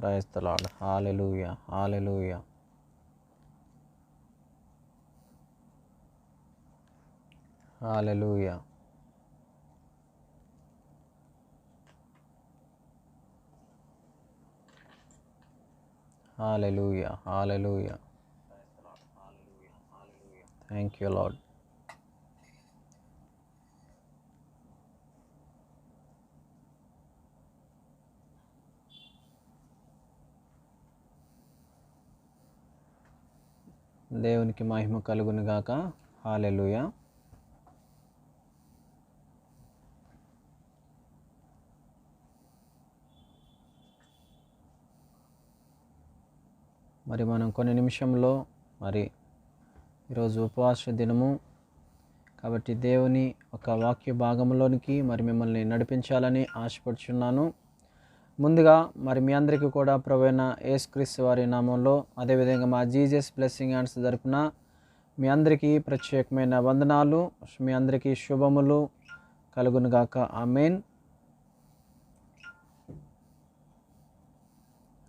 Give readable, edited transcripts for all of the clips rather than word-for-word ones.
Praise the Lord. Hallelujah, hallelujah, hallelujah, hallelujah, hallelujah. Thank you Lord. దేవునికి మహిమ కలుగును గాక. హల్లెలూయా. మరి మనం కొన్ని నిమిషంలో మరి ఈరోజు ఉపవాస దినము కాబట్టి దేవుని ఒక వాక్య భాగంలోనికి మరి మిమ్మల్ని నడిపించాలని ఆశపడుచున్నాను. ముందుగా మరి మీ అందరికీ కూడా ప్రభువైన యేసుక్రీస్తు వారి నామంలో, అదేవిధంగా మా జీసస్ బ్లెస్సింగ్ హ్యాండ్స్ తరపున మీ అందరికీ ప్రత్యేకమైన వందనాలు, మీ అందరికీ శుభములు కలుగునుగాక. Amen.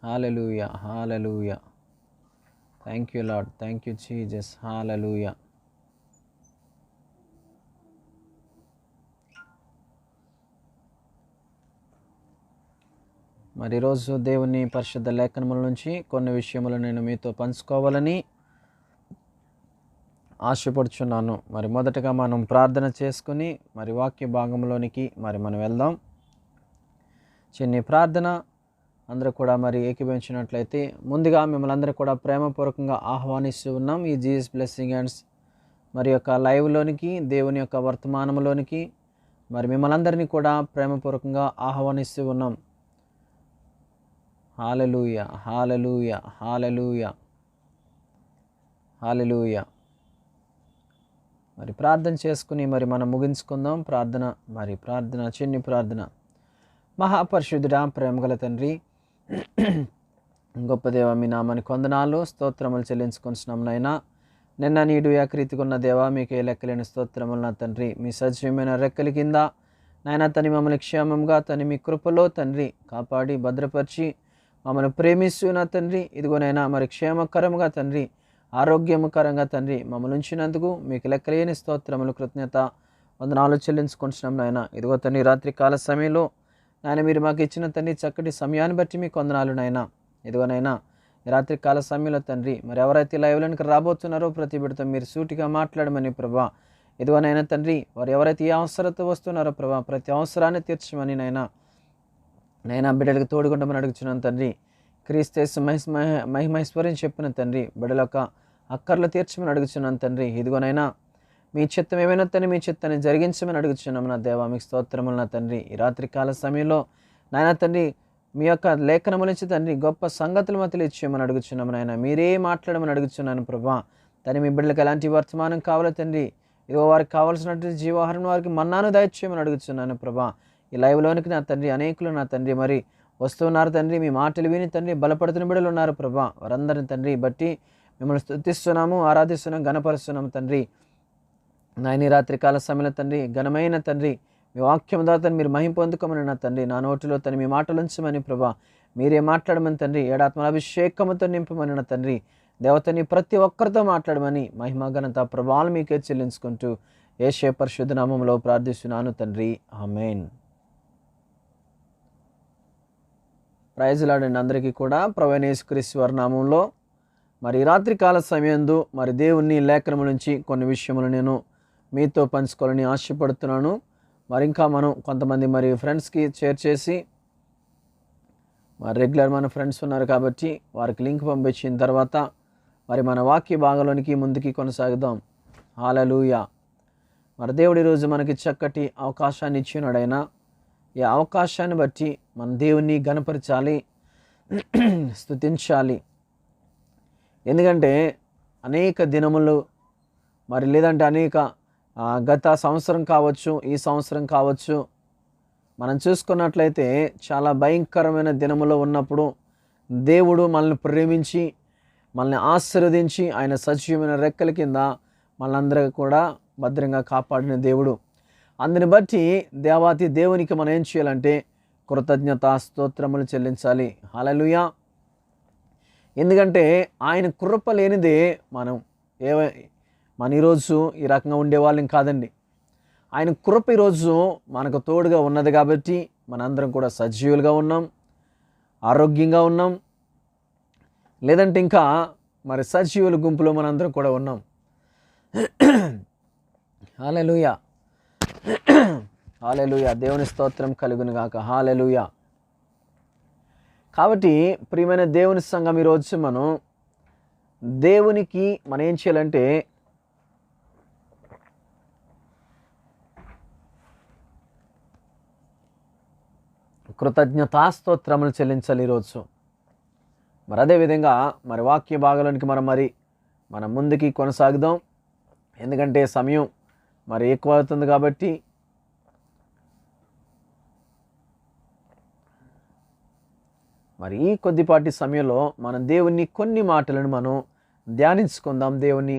Hallelujah, hallelujah. Thank you Lord. Thank you Jesus. Hallelujah. మరి ఈరోజు దేవుని పరిశుద్ధ లేఖనముల నుంచి కొన్ని విషయములు నేను మీతో పంచుకోవాలని ఆశపడుచున్నాను. మరి మొదటగా మనం ప్రార్థన చేసుకుని మరి వాక్య భాగంలోనికి మరి మనం వెళ్దాం. చిన్ని ప్రార్థన అందరూ కూడా మరి ఏకీభవించినట్లయితే, ముందుగా మిమ్మల్ని అందరూ కూడా ప్రేమపూర్వకంగా ఆహ్వానిస్తూ ఉన్నాం ఈ జీసస్ బ్లెస్సింగ్ హ్యాండ్స్ మరి యొక్క లైవ్లోనికి, దేవుని యొక్క వర్తమానంలోనికి మరి మిమ్మల్ని అందరినీ కూడా ప్రేమపూర్వకంగా ఆహ్వానిస్తూ ఉన్నాం. హల్లెలూయా, హల్లెలూయా, హల్లెలూయా, హల్లెలూయా. మరి ప్రార్థన చేసుకుని మరి మనం ముగించుకుందాం. ప్రార్థన చిన్ని ప్రార్థన. మహాపరిశుద్ధుడా, ప్రేమగల తండ్రి, గొప్ప దేవ, మీ నామానికి వందనాలు స్తోత్రములు చెల్లించుకుంటున్నాం నాయనా. నిన్న నీడు ఏకరీతికున్న దేవా, మీకే లెక్కలేని స్తోత్రములు నా తండ్రి. మీ సజీవమైన రెక్కల కింద నాయన తని మమ్మల్ని క్షేమంగా తని మీ కృపలో తండ్రి కాపాడి భద్రపరిచి మమ్మల్ని ప్రేమిస్తూ నా తండ్రి, ఇదిగోనైనా మరి క్షేమకరంగా తండ్రి, ఆరోగ్యకరంగా తండ్రి మమ్మల్ని ఉంచినందుకు మీకు లెక్కలేని స్తోత్రములు, కృతజ్ఞత వందనాలు చెల్లించుకుంటున్నాం నాయన. ఇదిగో తండ్రి, రాత్రికాల సమయంలో నాయన మీరు మాకు ఇచ్చిన తండ్రి చక్కటి సమయాన్ని బట్టి మీకు వందనాలు నాయన. ఇదిగోనైనా ఈ రాత్రికాల సమయంలో తండ్రి మరి ఎవరైతే లైవ్లోనికి రాబోతున్నారో ప్రతి బిడ్డతో మీరు సూటిగా మాట్లాడమని ప్రభా. ఇదిగోనైనా తండ్రి, వారు ఎవరైతే ఏ అవసరంతో వస్తున్నారో ప్రభా, ప్రతి అవసరాన్ని తీర్చమని నైనా బిడ్డలకు తోడుకుంటామని అడుగుతున్నాను తండ్రి. క్రీస్తు మహిమైశ్వర్యం చెప్పిన తండ్రి, బిడ్డలొక్క అక్కర్లు తీర్చమని అడుగుతున్నాను తండ్రి. ఇదిగోనైనా మీ చిత్తం ఏమైనా తండ్రి, మీ చిత్తాన్ని జరిగించమని అడుగుతున్నాము నా దేవా. మీకు స్తోత్రములు నా తండ్రి. ఈ రాత్రికాల సమయంలో నాయన తండ్రి మీ యొక్క లేఖనముల నుంచి తండ్రి గొప్ప సంగతులు మతలు ఇచ్చేయమని అడుగుతున్నాము నాయన. మీరే మాట్లాడమని అడుగుతున్నాను ప్రభా. తండ్రి మీ బిడ్డలకు ఎలాంటి వర్తమానం కావాలో తండ్రి, ఇదిగో వారికి కావాల్సినటువంటి జీవాహారం వారికి మన్నాను దయచేయమని అడుగుతున్నాను ప్రభా. ఈ లైవ్లోనికి నా తండ్రి అనేకులు నా తండ్రి మరి వస్తున్నారు తండ్రి. మీ మాటలు విని తండ్రి బలపడుతున్న బిడ్డలు ఉన్నారు ప్రభా. వారందరిని తండ్రి బట్టి మిమ్మల్ని స్తుతిస్తున్నాము, ఆరాధిస్తున్నాం, ఘనపరుస్తున్నాము తండ్రి. నాయన రాత్రికాల సమయంలో తండ్రి ఘనమైన తండ్రి మీ వాక్యం ద్వారా మీరు మహిమ పొందుకోమని నా తండ్రి, నా నోటిలో తను మీ మాటలు ఉంచమని ప్రభా. మీరే మాట్లాడమని తండ్రి, ఏడాత్మల అభిషేకముతో నింపమని నా తండ్రి. దేవతని ప్రతి ఒక్కరితో మాట్లాడమని మహిమ ఘనత ప్రభావాలు మీకే చెల్లించుకుంటూ యేసు పరిశుద్ధ నామములో ప్రార్థిస్తున్నాను తండ్రి. ఆమేన్. ప్రైజ్ లార్డ్ అండి అందరికీ కూడా. ప్రభువైన యేసుక్రీస్తు వారి నామంలో మరి రాత్రికాల సమయంలో మరి దేవుని లేఖనము నుంచి కొన్ని విషయములు నేను మీతో పంచుకోవాలని ఆశపడుతున్నాను. మరి ఇంకా మనం కొంతమంది మరి ఫ్రెండ్స్కి షేర్ చేసి, మరి రెగ్యులర్ మన ఫ్రెండ్స్ ఉన్నారు కాబట్టి వారికి లింక్ పంపించిన తర్వాత మరి మన వాక్య భాగంలోనికి ముందుకి కొనసాగుదాం. హల్లెలూయా. మరి దేవుడి రోజు మనకి చక్కటి అవకాశాన్ని ఇచ్చినాడైనా ఈ అవకాశాన్ని బట్టి మన దేవుణ్ణి ఘనపరచాలి, స్తుతించాలి. ఎందుకంటే అనేక దినములు మరి లేదంటే అనేక గత సంవత్సరం కావచ్చు, ఈ సంవత్సరం కావచ్చు, మనం చూసుకున్నట్లయితే చాలా భయంకరమైన దినములో ఉన్నప్పుడు దేవుడు మనల్ని ప్రేమించి మనల్ని ఆశీర్వదించి ఆయన సజీవమైన రెక్కల కింద మనందరూ కూడా భద్రంగా కాపాడిన దేవుడు. అందుని బట్టి దేవాతి దేవునికి మనం ఏం చేయాలంటే కృతజ్ఞత స్తోత్రములు చెల్లించాలి. హల్లెలూయా. ఎందుకంటే ఆయన కృప లేనిదే మన ఈరోజు ఈ రకంగా ఉండేవాళ్ళం కాదండి. ఆయన కృప ఈరోజు మనకు తోడుగా ఉన్నది కాబట్టి మనందరం కూడా సజీవులుగా ఉన్నాం, ఆరోగ్యంగా ఉన్నాం. లేదంటే ఇంకా మరి సజీవుల గుంపులో మనందరం కూడా ఉన్నాం. హల్లెలూయా, హల్లెలూయా, దేవుని స్తోత్రం కలుగును గాక. హల్లెలూయా. కాబట్టి ప్రియమైన దేవుని సంఘం, ఈరోజు మనం దేవునికి ఏం చేయాలంటే కృతజ్ఞతాస్తోత్రములు చెల్లించాలి ఈరోజు. మరి అదేవిధంగా వాక్య భాగంలోనికి మనం ముందుకి కొనసాగుదాం. ఎందుకంటే సమయం ఎక్కువ అవుతుంది కాబట్టి ఈ కొద్దిపాటి సమయంలో మనం దేవుని కొన్ని మాటలను మనం ధ్యానించుకుందాం. దేవుని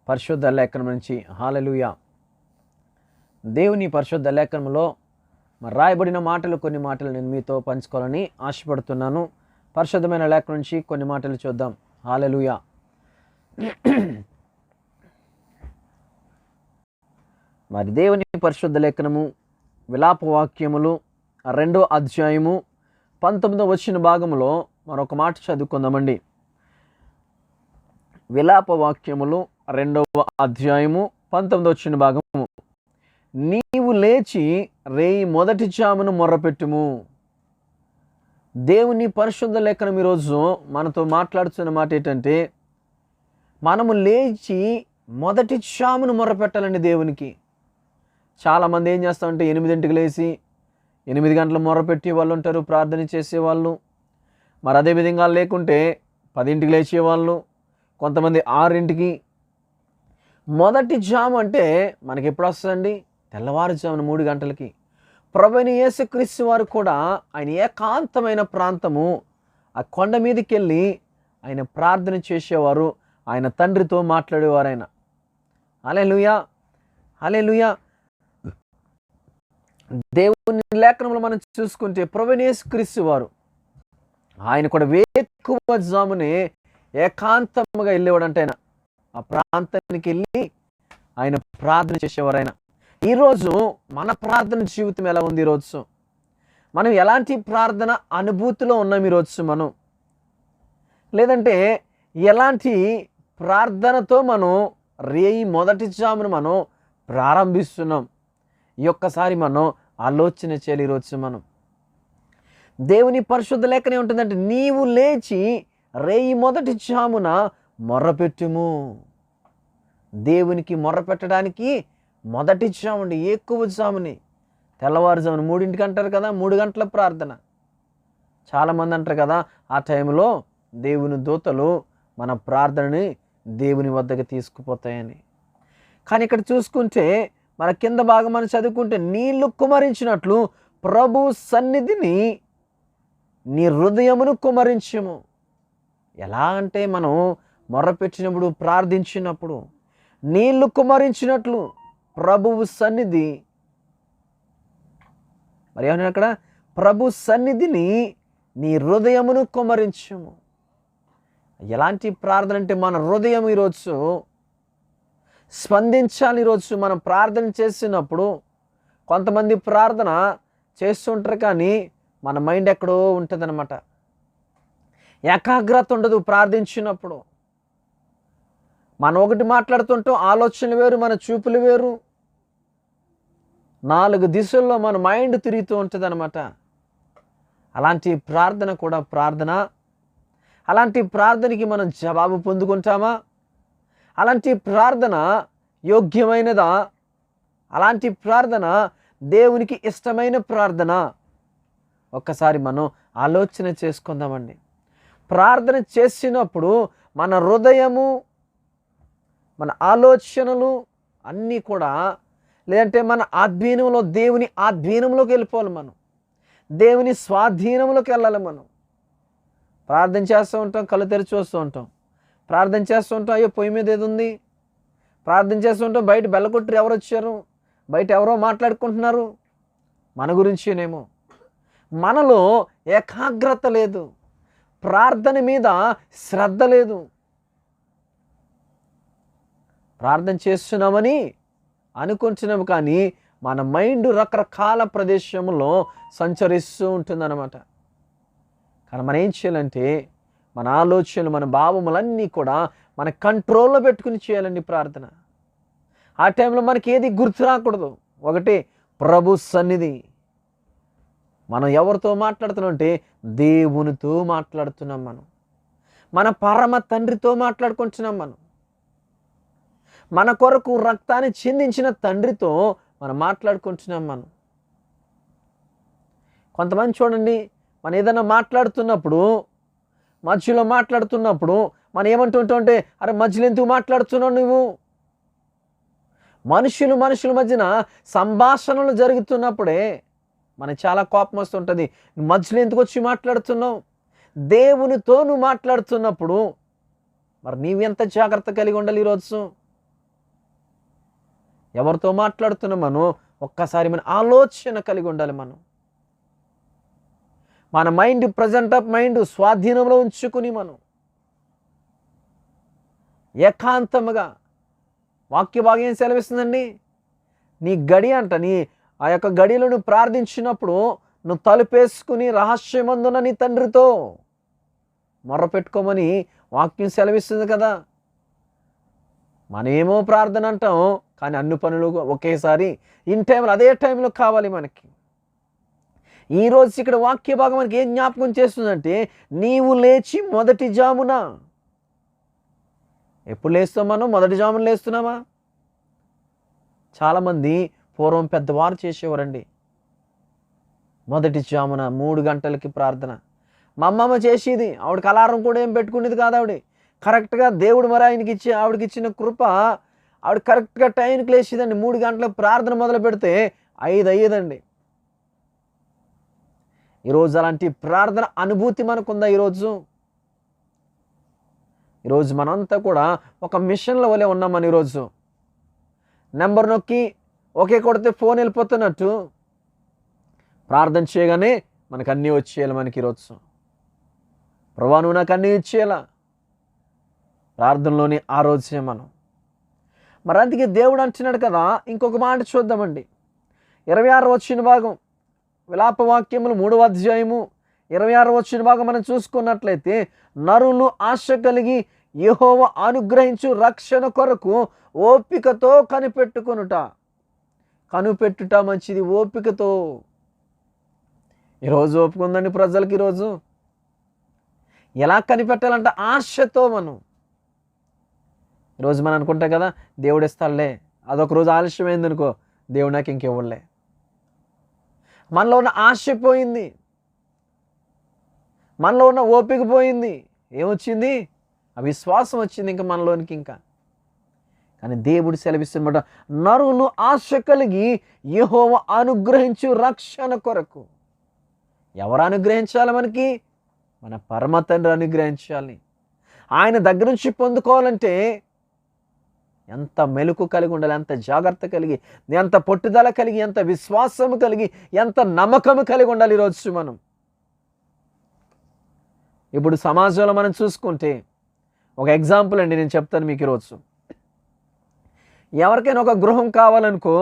పరిశుద్ధ లేఖనం నుంచి. హల్లెలూయా. దేవుని పరిశుద్ధ లేఖనంలో రాయబడిన కొన్ని మాటలు నేను మీతో పంచుకోవాలని ఆశపడుతున్నాను. పరిశుద్ధమైన లేఖనం నుంచి కొన్ని మాటలు చూద్దాం. హల్లెలూయా. దేవుని పరిశుద్ధ లేఖనము విలాప వాక్యములు 2వ అధ్యాయము 19వ వచన భాగంలో మరొక మాట చదువుకుందామండి. విలాప వాక్యములు 2వ అధ్యాయము 19వ వచన భాగము. నీవు లేచి రేయి మొదటి జామును మొర్రపెట్టుము. దేవుని పరిశుద్ధ లేఖనం ఈరోజు మనతో మాట్లాడుతున్న మాట ఏంటంటే, మనము లేచి మొదటి జామును మొర్రపెట్టాలండి దేవునికి. చాలామంది ఏం చేస్తామంటే 8ంటికి లేచి 8 గంటల మొర్రపెట్టే వాళ్ళు ఉంటారు, ప్రార్థన చేసేవాళ్ళు. అదేవిధంగా లేకుంటే 10ంటికి లేచేవాళ్ళు, కొంతమంది 6ంటికి. మొదటి జాము అంటే మనకి ఎప్పుడు వస్తుందండి? తెల్లవారుజామున 3 గంటలకి. ప్రభువైన యేసుక్రీస్తు వారు కూడా ఆయన ఏకాంతమైన ప్రాంతము ఆ కొండ మీదకి వెళ్ళి ఆయన ప్రార్థన చేసేవారు, ఆయన తండ్రితో మాట్లాడేవారు ఆయన. హల్లెలూయా, హల్లెలూయా. దేవుని లేఖనంలో మనం చూసుకుంటే ప్రభువైన యేసుక్రీస్తు వారు ఆయన కూడా వేకువజామునే ఏకాంతముగా వెళ్ళేవాడంటే ఆయన ఆ ప్రాంతానికి వెళ్ళి ఆయన ప్రార్థన చేసేవారు ఆయన. ఈరోజు మన ప్రార్థన జీవితం ఎలా ఉంది? ఈరోజు మనం ఎలాంటి ప్రార్థన అనుభూతిలో ఉన్నాం? ఈరోజు మనం లేదంటే ఎలాంటి ప్రార్థనతో మనం రేయి మొదటి జామును మనం ప్రారంభిస్తున్నాం? ఈ ఒక్కసారి మనం ఆలోచన చేయాలి. ఈరోజు మనం దేవుని పరిశుద్ధ లేఖనే ఉంటుందంటే, నీవు లేచి రేయి మొదటి జామున మొర్రపెట్టుము. దేవునికి మొర్రపెట్టడానికి మొదటి జాముండి, ఎక్కువ జాముని, తెల్లవారుజామున 3ంటికి అంటారు కదా, 3 గంటల ప్రార్థన. చాలామంది అంటారు కదా, ఆ టైంలో దేవుని దూతలు మన ప్రార్థనని దేవుని వద్దకు తీసుకుపోతాయని. కానీ ఇక్కడ చూసుకుంటే కింద భాగం మనం చదువుకుంటే, నీళ్లు కుమరించినట్లు ప్రభు సన్నిధిని నీ హృదయమును కుమరించుము. ఎలా అంటే మనం మొర్రపెట్టినప్పుడు, ప్రార్థించినప్పుడు నీళ్లు కుమరించినట్లు ప్రభువు సన్నిధి, ఏమన్నా అక్కడ? ప్రభు సన్నిధిని నీ హృదయమును కుమరించుము. ఎలాంటి ప్రార్థన అంటే మన హృదయం ఈరోజు స్పందించాలి. ఈరోజు మనం ప్రార్థన చేసినప్పుడు కొంతమంది ప్రార్థన చేస్తుంటారు, కానీ మన మైండ్ ఎక్కడో ఉంటుందన్నమాట. ఏకాగ్రత ఉండదు ప్రార్థించినప్పుడు. మనం ఒకటి మాట్లాడుతుంటాం, ఆలోచనలు వేరు, మన చూపులు వేరు, 4 దిశల్లో మన మైండ్ తిరుగుతూ ఉంటుంది అన్నమాట. అలాంటి ప్రార్థన కూడా ప్రార్థన. అలాంటి ప్రార్థనకి మనం జవాబు పొందుకుంటామా? అలాంటి ప్రార్థన యోగ్యమైనదా? అలాంటి ప్రార్థన దేవునికి ఇష్టమైన ప్రార్థన? ఒక్కసారి మనం ఆలోచన చేసుకుందామండి. ప్రార్థన చేసినప్పుడు మన హృదయము, మన ఆలోచనలు అన్నీ కూడా, లేదంటే మన ఆధీనంలో, దేవుని ఆధీనంలోకి వెళ్ళిపోవాలి. మనం దేవుని స్వాధీనంలోకి వెళ్ళాలి. మనం ప్రార్థన చేస్తూ ఉంటాం, కళ్ళు తెరిచి చూస్తూ ఉంటాం, ప్రార్థన చేస్తూ ఉంటాం, అయ్యో పొయ్యి మీద ఏది ఉంది, ప్రార్థన చేస్తూ ఉంటాం, బయట బెల్లకొట్టరు ఎవరు వచ్చారు, బయట ఎవరో మాట్లాడుకుంటున్నారు, మన గురించేనేమో. మనలో ఏకాగ్రత లేదు. ప్రార్థన మీద శ్రద్ధ లేదు. ప్రార్థన చేస్తున్నామని అనుకుంటున్నాము, కానీ మన మైండ్ రకరకాల ప్రదేశంలో సంచరిస్తూ ఉంటుందన్నమాట. కానీ మనం ఏం చేయాలంటే మన ఆలోచనలు, మన భావములన్నీ కూడా మన కంట్రోల్లో పెట్టుకుని చేయాలండి ప్రార్థన. ఆ టైంలో మనకి ఏది గుర్తు రాకూడదు. ఒకటి, ప్రభు సన్నిధి. మనం ఎవరితో మాట్లాడుతున్నాం అంటే దేవునితో మాట్లాడుతున్నాం. మన పరమ తండ్రితో మాట్లాడుకుంటున్నాం. మన కొరకు రక్తాన్ని చిందించిన తండ్రితో మనం మాట్లాడుకుంటున్నాం. కొంతమంది చూడండి, మనం ఏదైనా మాట్లాడుతున్నప్పుడు, మధ్యలో మాట్లాడుతున్నప్పుడు మనం ఏమంటుంటాం అంటే, అరే మధ్యలో ఎందుకు మాట్లాడుతున్నావు నువ్వు? మనుషుల మధ్యన సంభాషణలు జరుగుతున్నప్పుడే మనకు చాలా కోపం వస్తుంటుంది. మధ్యలో ఎందుకు వచ్చి మాట్లాడుతున్నావు? దేవునితో నువ్వు మాట్లాడుతున్నప్పుడు మరి నీవెంత జాగ్రత్త కలిగి ఉండాలి ఈరోజు? ఎవరితో మాట్లాడుతున్నాం మనం ఒక్కసారి మన ఆలోచన కలిగి ఉండాలి. మన మైండ్, ప్రజెంట్ ఆఫ్ మైండ్ స్వాధీనంలో ఉంచుకుని మనం ఏకాంతముగా, వాక్య భాగం ఏం సెలవిస్తుందండి? నీ గడి అంట, నీ ఆ యొక్క గడిలో నువ్వు ప్రార్థించినప్పుడు నువ్వు తలుపేసుకుని రహస్యమందున నీ తండ్రితో మొర్రపెట్టుకోమని వాక్యం సెలవిస్తుంది కదా. మనమేమో ప్రార్థన అంటాం, కానీ అన్ని పనులు ఒకేసారి ఇన్ టైంలో, అదే టైంలో కావాలి మనకి. ఈరోజు ఇక్కడ వాక్య భాగం మనకి ఏం జ్ఞాపకం చేస్తుందంటే, నీవు లేచి మొదటి జామున. ఎప్పుడు లేస్తాం మనం? మొదటి జామున లేస్తున్నామా? చాలామంది పూర్వం పెద్దవారు చేసేవారండి, మొదటి జామున 3 గంటలకి ప్రార్థన. మా అమ్మమ్మ చేసేది. ఆవిడకి అలారం కూడా ఏం పెట్టుకునేది కాదు. కరెక్ట్గా దేవుడు మరి ఆవిడకి ఇచ్చిన కృప, ఆవిడ కరెక్ట్గా టైంకి లేచేదండి. 3 గంటలకు ప్రార్థన మొదలు పెడితే 5 అయ్యేదండి. ఈరోజు అలాంటి ప్రార్థన అనుభూతి మనకుందా? ఈరోజు మనంతా కూడా ఒక మిషన్ల వలె ఉన్నామని. ఈరోజు నెంబర్ నొక్కి ఒకే కొడితే ఫోన్ వెళ్ళిపోతున్నట్టు ప్రార్థన చేయగానే మనకు అన్నీ వచ్చేయాలి. మనకి ఈరోజు ప్రభువా నువ్వు నాకు అన్నీ ఇచ్చేయాలా, ప్రార్థనలోని ఆ రోజే మనం. మరి అందుకే దేవుడు అంటున్నాడు కదా. ఇంకొక మాట చూద్దామండి. 26వ వచన భాగం, విలాపవాక్యములు 3వ అధ్యాయము 26వ వచన భాగం మనం చూసుకున్నట్లయితే, నరులు ఆశ కలిగి యెహోవా అనుగ్రహించు రక్షణ కొరకు ఓపికతో కనిపెట్టుట మంచిది. ఓపికతో. ఈరోజు ఓపిక ఉందండి ప్రజలకి. ఈరోజు ఎలా కనిపెట్టాలంటే ఆశతో. ఈరోజు మనం అనుకుంటాం కదా, దేవుడు ఇస్తాడులే, అదొక రోజు ఆలస్యమైంది అనుకో, దేవుడు నాకు ఇంకెవ్వలే. మనలో ఉన్న ఆశ పోయింది, మనలో ఉన్న ఓపిక పోయింది. ఏమొచ్చింది? విశ్వాసం వచ్చింది ఇంకా మనలోనికి. కానీ దేవుడు సెలవిస్తున్నమాట, నరులు ఆశ కలిగి యెహోవా అనుగ్రహించు రక్షణ కొరకు. ఎవరు అనుగ్రహించాలి మనకి? మన పరమ తండ్రి అనుగ్రహించాలి. ఆయన దగ్గర నుంచి పొందుకోవాలంటే ఎంత మెలకు కలిగి ఉండాలి, ఎంత జాగ్రత్త కలిగి, ఎంత పట్టుదల కలిగి, ఎంత విశ్వాసము కలిగి, ఎంత నమ్మకము కలిగి ఉండాలి. ఈరోజు మనం ఇప్పుడు సమాజంలో మనం చూసుకుంటే ఒక ఎగ్జాంపుల్ అండి నేను చెప్తాను మీకు. ఈరోజు ఎవరికైనా ఒక గృహం కావాలనుకో,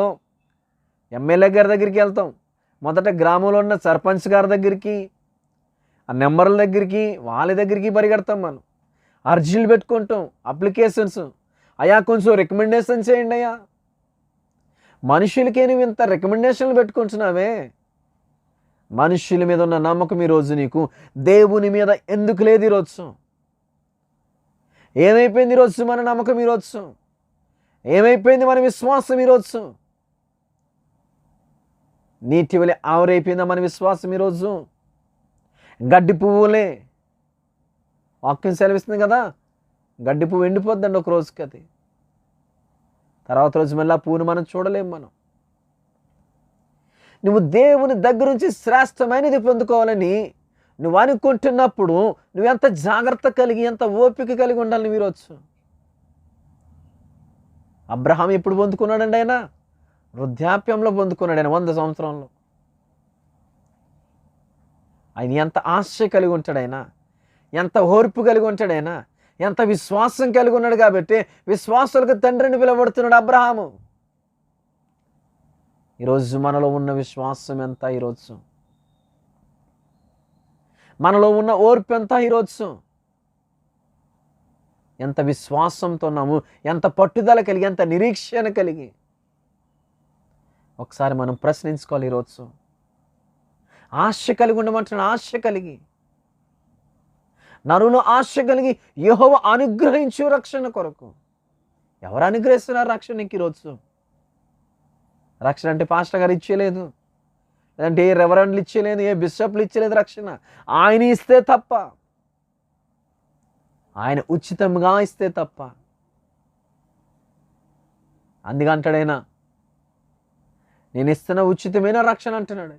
ఎమ్మెల్యే గారి దగ్గరికి వెళ్తాం, మొదట గ్రామంలో ఉన్న సర్పంచ్ గారి దగ్గరికి, ఆ నెంబర్ల దగ్గరికి, వాళ్ళ దగ్గరికి పరిగెడతాం. మనం అర్జీలు పెట్టుకుంటాం, అప్లికేషన్స్. అయ్యా కొంచెం రికమెండేషన్ చేయండి అయ్యా. మనుషులకే నువ్వు ఇంత రికమెండేషన్లు పెట్టుకుంటున్నావే. మనుషుల మీద ఉన్న నమ్మకం ఈరోజు నీకు దేవుని మీద ఎందుకు లేదు? ఈరోజు ఏమైపోయింది? ఈరోజు మన నమ్మకం ఈరోజు ఏమైపోయింది? మన విశ్వాసం ఈరోజు నీటి వలె ఆవిరైపోయిందా మన విశ్వాసం? ఈరోజు గడ్డి పువ్వులే. వాక్యం సెలవిస్తుంది కదా, గడ్డి పువ్వు ఎండిపోద్దండి ఒక రోజుకి. అది తర్వాత రోజు మళ్ళీ ఆ పువ్వును మనం చూడలేము. నువ్వు దేవుని దగ్గర నుంచి శ్రేష్టమైనది పొందుకోవాలని నువ్వు అనుకుంటున్నప్పుడు నువ్వెంత జాగ్రత్త కలిగి, ఎంత ఓపిక కలిగి ఉండాలి నువ్వు ఈరోజు. అబ్రహాం ఎప్పుడు పొందుకున్నాడండి? ఆయన వృద్ధాప్యంలో పొందుకున్నాడు. ఆయన 100 సంవత్సరంలో. ఆయన ఎంత ఆశ కలిగి ఉంటాడు, ఆయన ఎంత ఓర్పు కలిగి ఉంటాడైనా, ఎంత విశ్వాసం కలిగి ఉన్నాడు కాబట్టి విశ్వాసులకు తండ్రిని పిలువబడుతున్నాడు అబ్రహాము. ఈరోజు మనలో ఉన్న విశ్వాసం ఎంత? ఈరోజు మనలో ఉన్న ఓర్పు ఎంత? ఈరోజు ఎంత విశ్వాసంతో ఉన్నాము, ఎంత పట్టుదల కలిగి, ఎంత నిరీక్షణ కలిగి, ఒకసారి మనం ప్రశ్నించుకోవాలి. ఈరోజు ఆశ కలిగి ఉండమంటున్నాడు. ఆశ కలిగి, నరులు ఆశ కలిగి యెహోవా అనుగ్రహించు రక్షణ కొరకు. ఎవరు అనుగ్రహిస్తున్నారు రక్షణ నీకు ఈరోజు? రక్షణ అంటే పాస్టర్ గారు ఇచ్చేయలేదు, లేదంటే ఏ రెవరెండ్లు ఇచ్చేయలేదు, ఏ బిషప్లు ఇచ్చేయలేదు. రక్షణ ఆయన ఇస్తే తప్ప, ఆయన ఉచితంగా ఇస్తే తప్ప. అందుకే అంటాడైనా, నేను ఇస్తున్న ఉచితమైన రక్షణ అంటున్నాడు.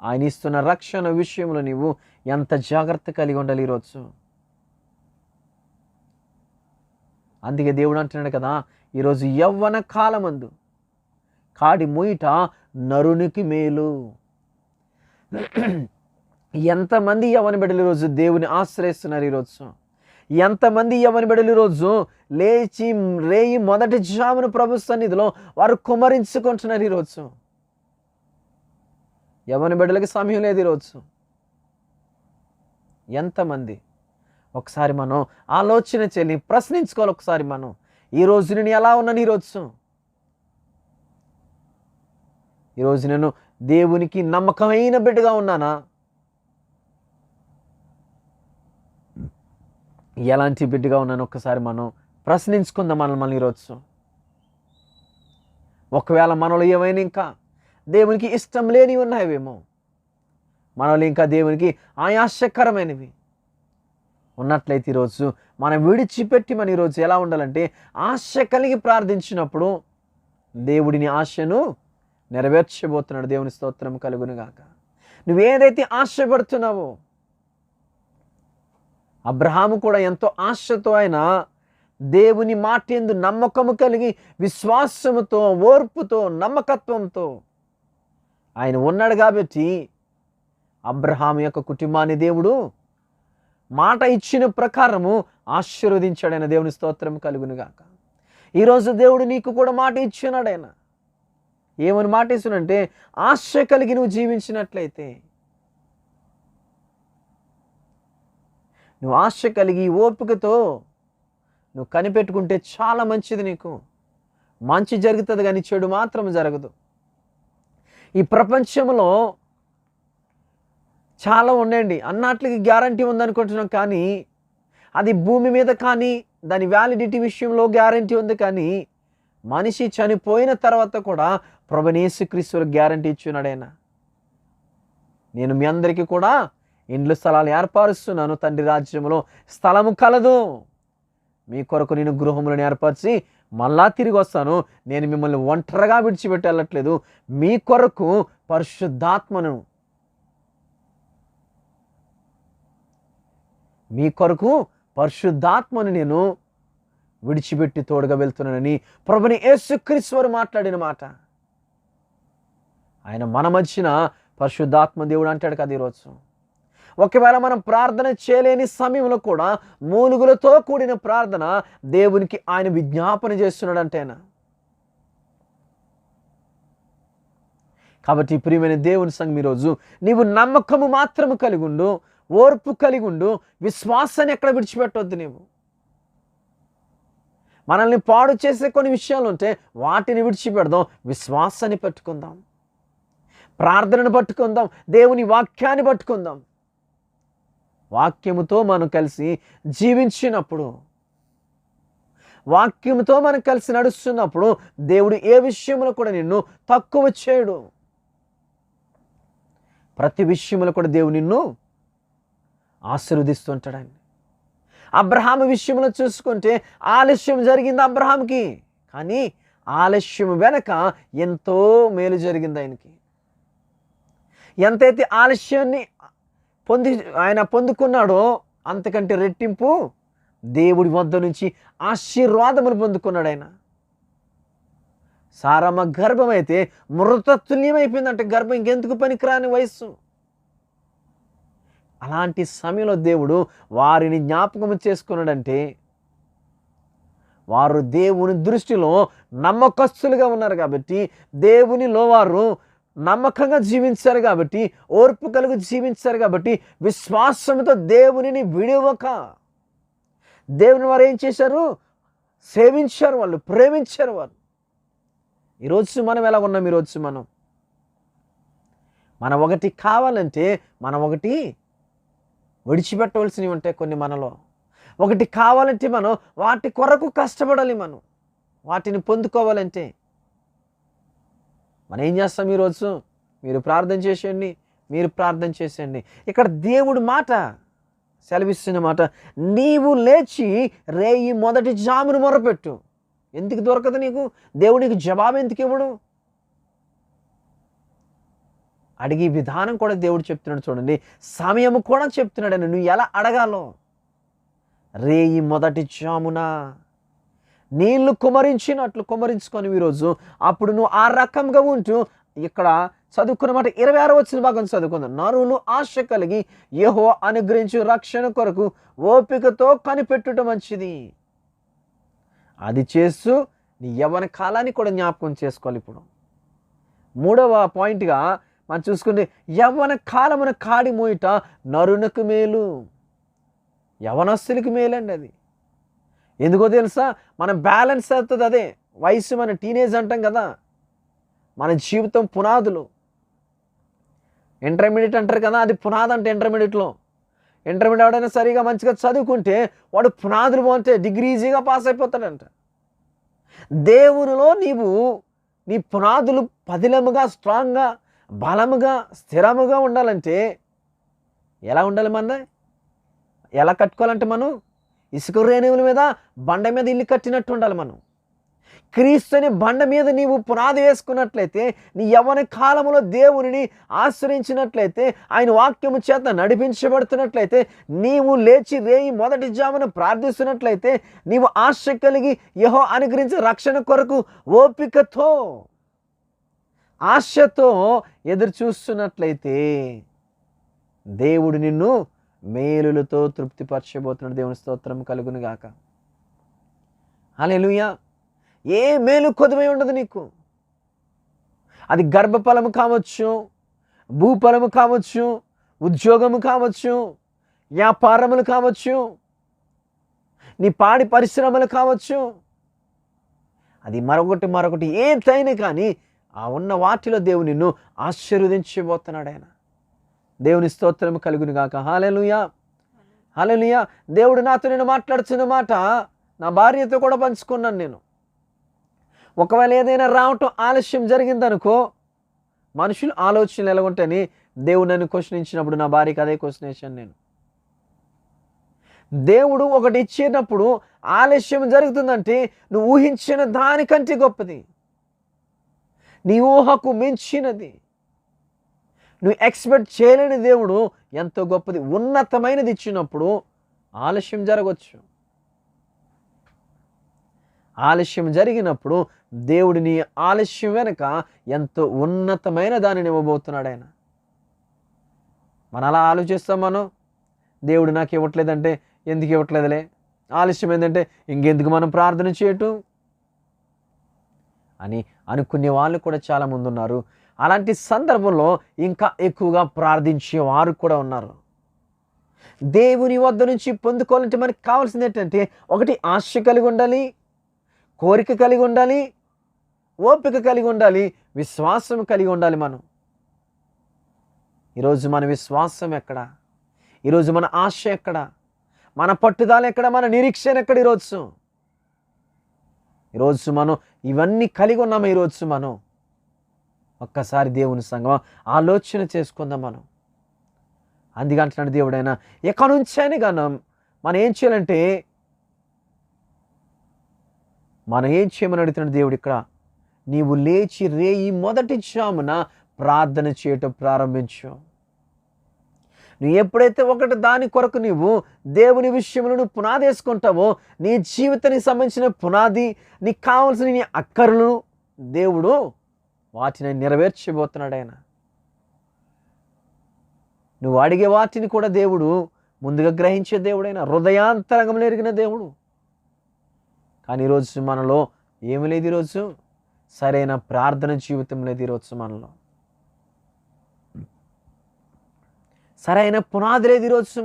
ఆయన ఇస్తున్న రక్షణ విషయంలో నీవు ఎంత జాగ్రత్త కలిగి ఉండాలి ఈరోజు. అందుకే దేవుడు అంటున్నాడు కదా, ఈరోజు యవ్వన కాలమందు కాడి మూయిట నరునికి మేలు. ఎంతమంది యవ్వన బిడ్డలు ఈరోజు దేవుని ఆశ్రయిస్తున్నారు. ఈరోజు ఎంతమంది యవ్వన బిడ్డలు ఈరోజు లేచి రేయి మొదటి జామున ప్రభు సన్నిధిలో వారు కుమరించుకుంటున్నారు. ఈరోజు యవ్వన బిడ్డలకి సమయం లేదు. ఈరోజు ఎంతమంది? ఒకసారి మనం ఆలోచన చేయాలి, ప్రశ్నించుకోవాలి. ఒకసారి మనం ఈరోజు నేను ఎలా ఉన్నాను? ఈరోజు నేను దేవునికి నమ్మకమైన బిడ్డగా ఉన్నానా? ఎలాంటి బిడ్డగా ఉన్నాను? ఒక్కసారి మనం ప్రశ్నించుకుందాం మనల్ని ఈరోజు. ఒకవేళ మనలో ఏమైనా ఇంకా దేవునికి ఇష్టం లేనివి ఉన్నాయేమో, మనలో ఇంకా దేవునికి ఆయాసకరమైనవి ఉన్నట్లయితే ఈరోజు మనం విడిచిపెట్టి మనం ఈరోజు ఎలా ఉండాలంటే, ఆశ కలిగి ప్రార్థించినప్పుడు దేవుడిని ఆశను నెరవేర్చబోతున్నాడు. దేవుని స్తోత్రం కలుగును గాక. నువ్వేదైతే ఆశపడుతున్నావో, అబ్రహాము కూడా ఎంతో ఆశతో ఆయన దేవుని మాట యందు నమ్మకము కలిగి విశ్వాసముతో, ఓర్పుతో, నమ్మకత్వంతో ఆయన ఉన్నాడు కాబట్టి అబ్రహాము యొక్క కుటుంబాన్ని దేవుడు మాట ఇచ్చిన ప్రకారము ఆశీర్వదించాడైన. దేవుని స్తోత్రం కలుగును గాక. ఈరోజు దేవుడు నీకు కూడా మాట ఇచ్చినాడు. ఆయన ఏమని మాట ఇస్తున్నాడంటే, ఆశ కలిగి నువ్వు జీవించినట్లయితే, నువ్వు ఆశ కలిగి ఓపికతో నువ్వు కనిపెట్టుకుంటే చాలా మంచిది. నీకు మంచి జరుగుతుంది కానీ చెడు మాత్రం జరగదు. ఈ ప్రపంచంలో చాలా ఉండండి అన్నట్లకి గ్యారంటీ ఉందనుకుంటున్నాం, కానీ అది భూమి మీద కానీ దాని వ్యాలిడిటీ విషయంలో గ్యారంటీ ఉంది. కానీ మనిషి చనిపోయిన తర్వాత కూడా ప్రభువైన యేసుక్రీస్తు గ్యారంటీ ఇచ్చున్నాడైనా. నేను మీ అందరికీ కూడా ఇండ్లు స్థలాలు ఏర్పరుస్తున్నాను, తండ్రి రాజ్యంలో స్థలము కలదు, మీ కొరకు నేను గృహములను ఏర్పరిచి మళ్ళా తిరిగి వస్తాను. నేను మిమ్మల్ని ఒంటరిగా విడిచిపెట్టి వెళ్ళట్లేదు, మీ కొరకు పరిశుద్ధాత్మను, మీ కొరకు పరిశుద్ధాత్మను నేను విడిచిపెట్టి తోడుగా వెళ్తున్నానని ప్రభువైన యేసుక్రీస్తు వారు మాట్లాడిన మాట. ఆయన మన మధ్యన పరిశుద్ధాత్మ దేవుడు అంటాడు కదా. ఈరోజు ఒకవేళ మనం ప్రార్థన చేయలేని సమయంలో కూడా మూలుగులతో కూడిన ప్రార్థన దేవునికి ఆయన విజ్ఞాపన చేస్తున్నాడు అంటేనా. కాబట్టి ప్రియమైన దేవుని సంఘం, ఈరోజు నీవు నమ్మకము మాత్రము కలిగి ఉండు, ఓర్పు కలిగి ఉండు, విశ్వాసాన్ని ఎక్కడ విడిచిపెట్టవద్దు. నీవు మనల్ని పాడు చేసే కొన్ని విషయాలు ఉంటే వాటిని విడిచిపెడదాం, విశ్వాసాన్ని పట్టుకుందాం, ప్రార్థనను పట్టుకుందాం, దేవుని వాక్యాన్ని పట్టుకుందాం. వాక్యముతో మనం కలిసి జీవించినప్పుడు, వాక్యముతో మనం కలిసి నడుస్తున్నప్పుడు దేవుడు ఏ విషయంలో కూడా నిన్ను తక్కువ చేయడు. ప్రతి విషయంలో కూడా దేవుడు నిన్ను ఆశీర్వదిస్తుంటాడండి. అబ్రహాము విషయంలో చూసుకుంటే ఆలస్యం జరిగింది అబ్రహాంకి, కానీ ఆలస్యం వెనక ఎంతో మేలు జరిగింది ఆయనకి. ఎంతైతే ఆలస్యాన్ని ఆయన పొందుకున్నాడో అంతకంటే రెట్టింపు దేవుడి వద్ద నుంచి ఆశీర్వాదములు పొందుకున్నాడు ఆయన. సారమ్మ గర్భం అయితే మృతతుల్యమైపోయిందంటే, గర్భం ఇంకెందుకు పనికిరాని వయస్సు. అలాంటి సమయంలో దేవుడు వారిని జ్ఞాపకం చేసుకున్నాడంటే వారు దేవుని దృష్టిలో నమ్మకస్తులుగా ఉన్నారు కాబట్టి, దేవునిలో వారు నమ్మకంగా జీవించారు కాబట్టి, ఓర్పు కలిగి జీవించారు కాబట్టి, విశ్వాసంతో దేవునిని విడవక దేవుని వారు ఏం చేశారు? సేవించారు, వాళ్ళు ప్రేమించారు. వారు ఈరోజు మనం ఎలా ఉన్నాం? ఈరోజు మనం ఒకటి కావాలంటే మనం ఒకటి విడిచిపెట్టవలసినవి ఉంటాయి. కొన్ని మనలో ఒకటి కావాలంటే మనం వాటి కొరకు కష్టపడాలి. మనం వాటిని పొందుకోవాలంటే మనం ఏం చేస్తాం? ఈరోజు మీరు ప్రార్థన చేసేయండి. ఇక్కడ దేవుడి మాట సెలవిస్తున్న మాట, నీవు లేచి రేయి మొదటి జామును మొరపెట్టు. ఎందుకు దొరకదు నీకు? దేవునికి జవాబు ఎందుకు ఇవ్వడు? అడిగే విధానం కూడా దేవుడు చెప్తున్నాడు. చూడండి, సమయం కూడా చెప్తున్నాడు. నువ్వు ఎలా అడగాలో. రేయి మొదటి జామున నీళ్లు కుమరించినట్లు కుమరించుకొని ఈరోజు అప్పుడు నువ్వు ఆ రకంగా ఉంటూ, ఇక్కడ చదువుకున్న మాట 26వ వచన భాగం చదువుకుందాం. నరులు ఆశ కలిగి యెహోవా అనుగ్రహించు రక్షణ కొరకు ఓపికతో కనిపెట్టుట మంచిది. అది చేస్తూ నీ యవ్వన కాలాన్ని కూడా జ్ఞాపకం చేసుకోవాలి. ఇప్పుడు 3వ పాయింట్గా మనం చూసుకుంటే, యవ్వన కాలమున కాడి మోయిట నరునకు మేలు. యవనస్తులకి మేలండి అది. ఎందుకో తెలుసా? మన బ్యాలెన్స్ అవుతుంది అదే వయసు. మన టీనేజ్ అంటాం కదా, మన జీవితం పునాదులు. ఇంటర్మీడియట్ అంటారు కదా, అది పునాది అంటే ఇంటర్మీడియట్లో. ఇంటర్మీడియట్ ఎవడైనా సరిగా మంచిగా చదువుకుంటే వాడు పునాదులు బాగుంటే డిగ్రీ ఈజీగా పాస్ అయిపోతాడంట. దేవునిలో నీ పునాదులు పదిలముగా, స్ట్రాంగ్గా, బలముగా, స్థిరముగా ఉండాలంటే ఎలా ఉండాలి? ఎలా కట్టుకోవాలంటే మనం ఇసుక రేణువుల మీద, బండ మీద ఇల్లు కట్టినట్టు ఉండాలి. మనం క్రీస్తుని బండ మీద నీవు పునాది వేసుకున్నట్లయితే, నీ యవ్వన కాలంలో దేవునిని ఆశ్రయించినట్లయితే, ఆయన వాక్యము చేత నడిపించబడుతున్నట్లయితే, నీవు లేచి రేయి మొదటి జామున ప్రార్థిస్తున్నట్లయితే, నీవు ఆశ కలిగి యెహోవా అనుగ్రహించే రక్షణ కొరకు ఓపికతో, ఆశతో ఎదురు చూస్తున్నట్లయితే దేవుడు నిన్ను మేలులతో తృప్తిపరచబోతున్నాడు. దేవుని స్తోత్రం కలుగును గాక. హల్లెలూయా. ఏ మేలు కొదువై ఉండదు నీకు. అది గర్భఫలము కావచ్చు, భూఫలము కావచ్చు, ఉద్యోగము కావచ్చు, వ్యాపారములు కావచ్చు, నీ పాడి పరిశ్రమలు కావచ్చు, అది మరొకటి ఏదైనా కానీ ఆ ఉన్న వాటిలో దేవుడు నిన్ను ఆశీర్వదించబోతున్నాడు ఆయన. దేవుని స్తోత్రం కలుగును గాక. హల్లెలూయా, హల్లెలూయా. దేవుడు నాతో నేను మాట్లాడుతున్న మాట నా భార్యతో కూడా పంచుకున్నాను నేను. ఒకవేళ ఏదైనా రావటం ఆలస్యం జరిగిందనుకో, మనుషులు ఆలోచనలు ఎలా ఉంటాయని దేవుడు నన్ను క్వశ్చన్ ఇచ్చినప్పుడు నా భార్యకి అదే క్వశ్చన్ వేసాను నేను. దేవుడు ఒకటి ఇచ్చేటప్పుడు ఆలస్యం జరుగుతుందంటే నువ్వు ఊహించిన దానికంటే గొప్పది, నీ ఊహకు మించినది, నువ్వు ఎక్స్పెక్ట్ చేయలేని దేవుడు ఎంతో గొప్పది, ఉన్నతమైనది ఇచ్చినప్పుడు ఆలస్యం జరగవచ్చు. ఆలస్యం జరిగినప్పుడు దేవుడు నీ ఆలస్యం వెనక ఎంతో ఉన్నతమైన దానిని ఇవ్వబోతున్నాడు ఆయన. అలా ఆలోచిస్తాం మనం. దేవుడు నాకు ఇవ్వట్లేదంటే ఎందుకు ఇవ్వట్లేదులే, ఆలస్యం ఏంటంటే ఇంకెందుకు మనం ప్రార్థన చేయటం అని అనుకునే వాళ్ళు కూడా చాలామంది ఉన్నారు. అలాంటి సందర్భంలో ఇంకా ఎక్కువగా ప్రార్థించేవారు కూడా ఉన్నారు. దేవుని వద్ద నుంచి పొందుకోవాలంటే మనకి కావాల్సింది ఏంటంటే, ఒకటి ఆశ కలిగి ఉండాలి, కోరిక కలిగి ఉండాలి, ఓపిక కలిగి ఉండాలి, విశ్వాసం కలిగి ఉండాలి. ఈరోజు మన విశ్వాసం ఎక్కడ? ఈరోజు మన ఆశ ఎక్కడ? మన పట్టుదల ఎక్కడ? మన నిరీక్షణ ఎక్కడ? ఈరోజు మనం ఇవన్నీ కలిగి ఉన్నాము. ఈరోజు మనం ఒక్కసారి దేవుని సంగమం ఆలోచన చేసుకుందాం. అందుకే అంటున్నాడు దేవుడైనా, ఎక్కడి నుంచైనా కానీ మనం ఏం చేయాలంటే, మనం ఏం చేయమని అడుగుతున్నాడు దేవుడు ఇక్కడ. నీవు లేచి రేయి మొదటి జామున ప్రార్థన చేయటం ప్రారంభించు. నువ్వు ఎప్పుడైతే ఒకటి దాని కొరకు నీవు దేవుని విషయంలో నువ్వు పునాది వేసుకుంటావో, నీ జీవితానికి సంబంధించిన పునాది, నీకు కావాల్సిన నీ అక్కర్లను దేవుడు వాటిని నెరవేర్చబోతున్నాడు ఆయన. నువ్వు అడిగే వాటిని కూడా దేవుడు ముందుగా గ్రహించే దేవుడైన హృదయాంతరంగంలో ఎరిగిన దేవుడు. కానీ ఈరోజు మనలో ఏమి లేదు, ఈరోజు సరైన ప్రార్థన జీవితం లేదు. ఈరోజు మనలో సరైన పునాది లేదు. ఈరోజు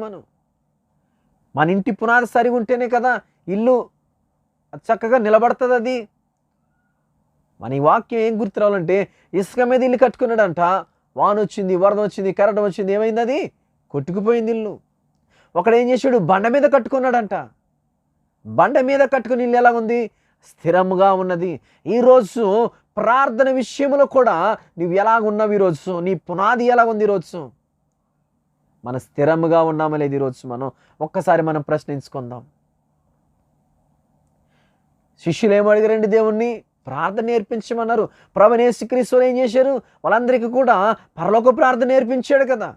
మన ఇంటి పునాది సరిగా ఉంటేనే కదా ఇల్లు చక్కగా నిలబడుతుంది. అది మన ఈ వాక్యం ఏం గుర్తు రావాలంటే, ఇసుక మీద ఇల్లు కట్టుకున్నాడంట, వాన వచ్చింది, వరద వచ్చింది, కరెంట్ వచ్చింది, ఏమైంది? అది కొట్టుకుపోయింది ఇల్లు. ఒకడు ఏం చేశాడు? బండ మీద కట్టుకున్నాడంట. బండ మీద కట్టుకుని ఇల్లు ఎలా ఉంది? స్థిరంగా ఉన్నది. ఈరోజు ప్రార్థన విషయంలో కూడా నువ్వు ఎలాగున్నావు? ఈరోజు నీ పునాది ఎలాగుంది? ఈరోజు మనం స్థిరంగా ఉన్నామా లేదు? ఈరోజు మనం ఒక్కసారి మనం ప్రశ్నించుకుందాం. శిష్యులు ఏం అడిగారండి దేవుణ్ణి? ప్రార్థన నేర్పించమన్నారు. ప్రభువైన యేసుక్రీస్తు ఏం చేశారు? వాళ్ళందరికీ కూడా పరలోక ప్రార్థన నేర్పించాడు కదా.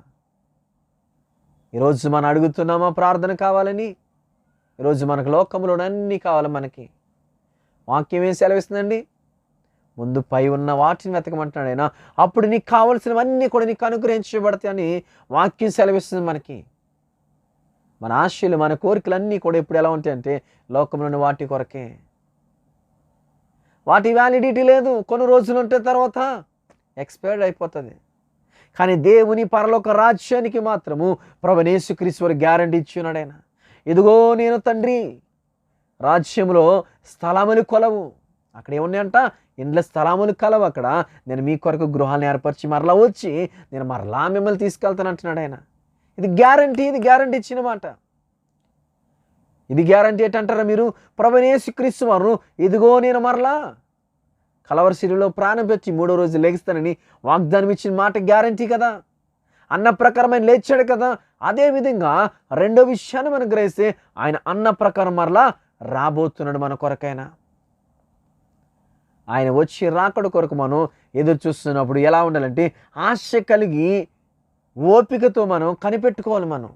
ఈరోజు మనం అడుగుతున్నామా ప్రార్థన కావాలని? ఈరోజు మనకు లోకంలో అన్నీ కావాలి. మనకి వాక్యం ఏం సెలవిస్తుందండి? ముందు పై ఉన్న వాటిని వెతకమంటున్నాడు ఆయన. అప్పుడు నీకు కావలసినవన్నీ కూడా నీకు అనుగ్రహించబడతాయి అని వాక్యం సెలవిస్తుంది మనకి. మన ఆశలు, మన కోరికలు అన్నీ కూడా ఇప్పుడు ఎలా ఉంటాయంటే లోకంలోని వాటి కొరకే. వాటి వ్యాలిడిటీ లేదు. కొన్ని రోజులు ఉంటే తర్వాత ఎక్స్పైర్డ్ అయిపోతుంది. కానీ దేవుని పరలోక రాజ్యానికి మాత్రము ప్రభువైన యేసుక్రీస్తు గ్యారంటీ ఇచ్చున్నాడు ఆయన. ఇదిగో నేను తండ్రి రాజ్యంలో స్థలములు కొలవు. అక్కడ ఏమున్నాయంట? ఇండ్ల స్థలములు కలవు. అక్కడ నేను మీ కొరకు గృహాలను ఏర్పరిచి మరలా వచ్చి నేను మరలా మిమ్మల్ని తీసుకెళ్తాను అంటున్నాడు ఆయన. ఇది గ్యారంటీ. ఇది గ్యారంటీ ఇచ్చిన మాట. ఇది గ్యారంటీ ఏంటంటారా మీరు? ప్రభువైన యేసుక్రీస్తు వారు ఇదిగో నేను మరలా కలవరి శిలువలో ప్రాణం పెట్టి 3వ రోజు లెగిస్తానని వాగ్దానం ఇచ్చిన మాట గ్యారంటీ కదా. అన్న ప్రకారం ఆయన లేచాడు కదా. అదేవిధంగా రెండో విషయాన్ని మనం గ్రహిస్తే ఆయన అన్న ప్రకారం మరలా రాబోతున్నాడు మన కొరకైనా. ఆయన వచ్చి రాకడ కొరకు మనం ఎదురు చూస్తున్నప్పుడు ఎలా ఉండాలంటే ఆశ కలిగి ఓపికతో మనం కనిపెట్టుకోవాలి మనం.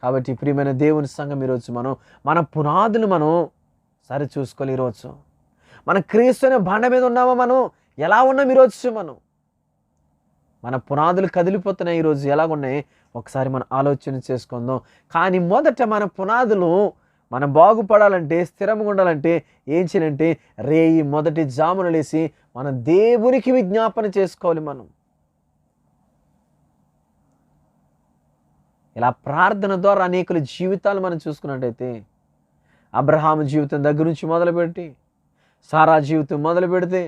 కాబట్టి ప్రియమైన దేవుని సంఘం, ఈరోజు మనం మన పునాదులు మనం సరి చూసుకోవాలి. ఈరోజు మన క్రీస్తు అనే బండ మీద ఉన్నామా? మనం ఎలా ఉన్నాం? ఈరోజు మన పునాదులు కదిలిపోతున్నాయి. ఈరోజు ఎలాగున్నాయి ఒకసారి మనం ఆలోచన చేసుకుందాం. కానీ మొదట మన పునాదులు మనం బాగుపడాలంటే, స్థిరంగా ఉండాలంటే ఏం చేయాలంటే రేయి మొదటి జామున లేసి మన దేవునికి విజ్ఞాపన చేసుకోవాలి. మనం ఇలా ప్రార్థన ద్వారా అనేకుల జీవితాలు మనం చూసుకున్నట్టయితే, అబ్రహాము జీవితం దగ్గర నుంచి మొదలుపెట్టి, సారా జీవితం మొదలు పెడితే,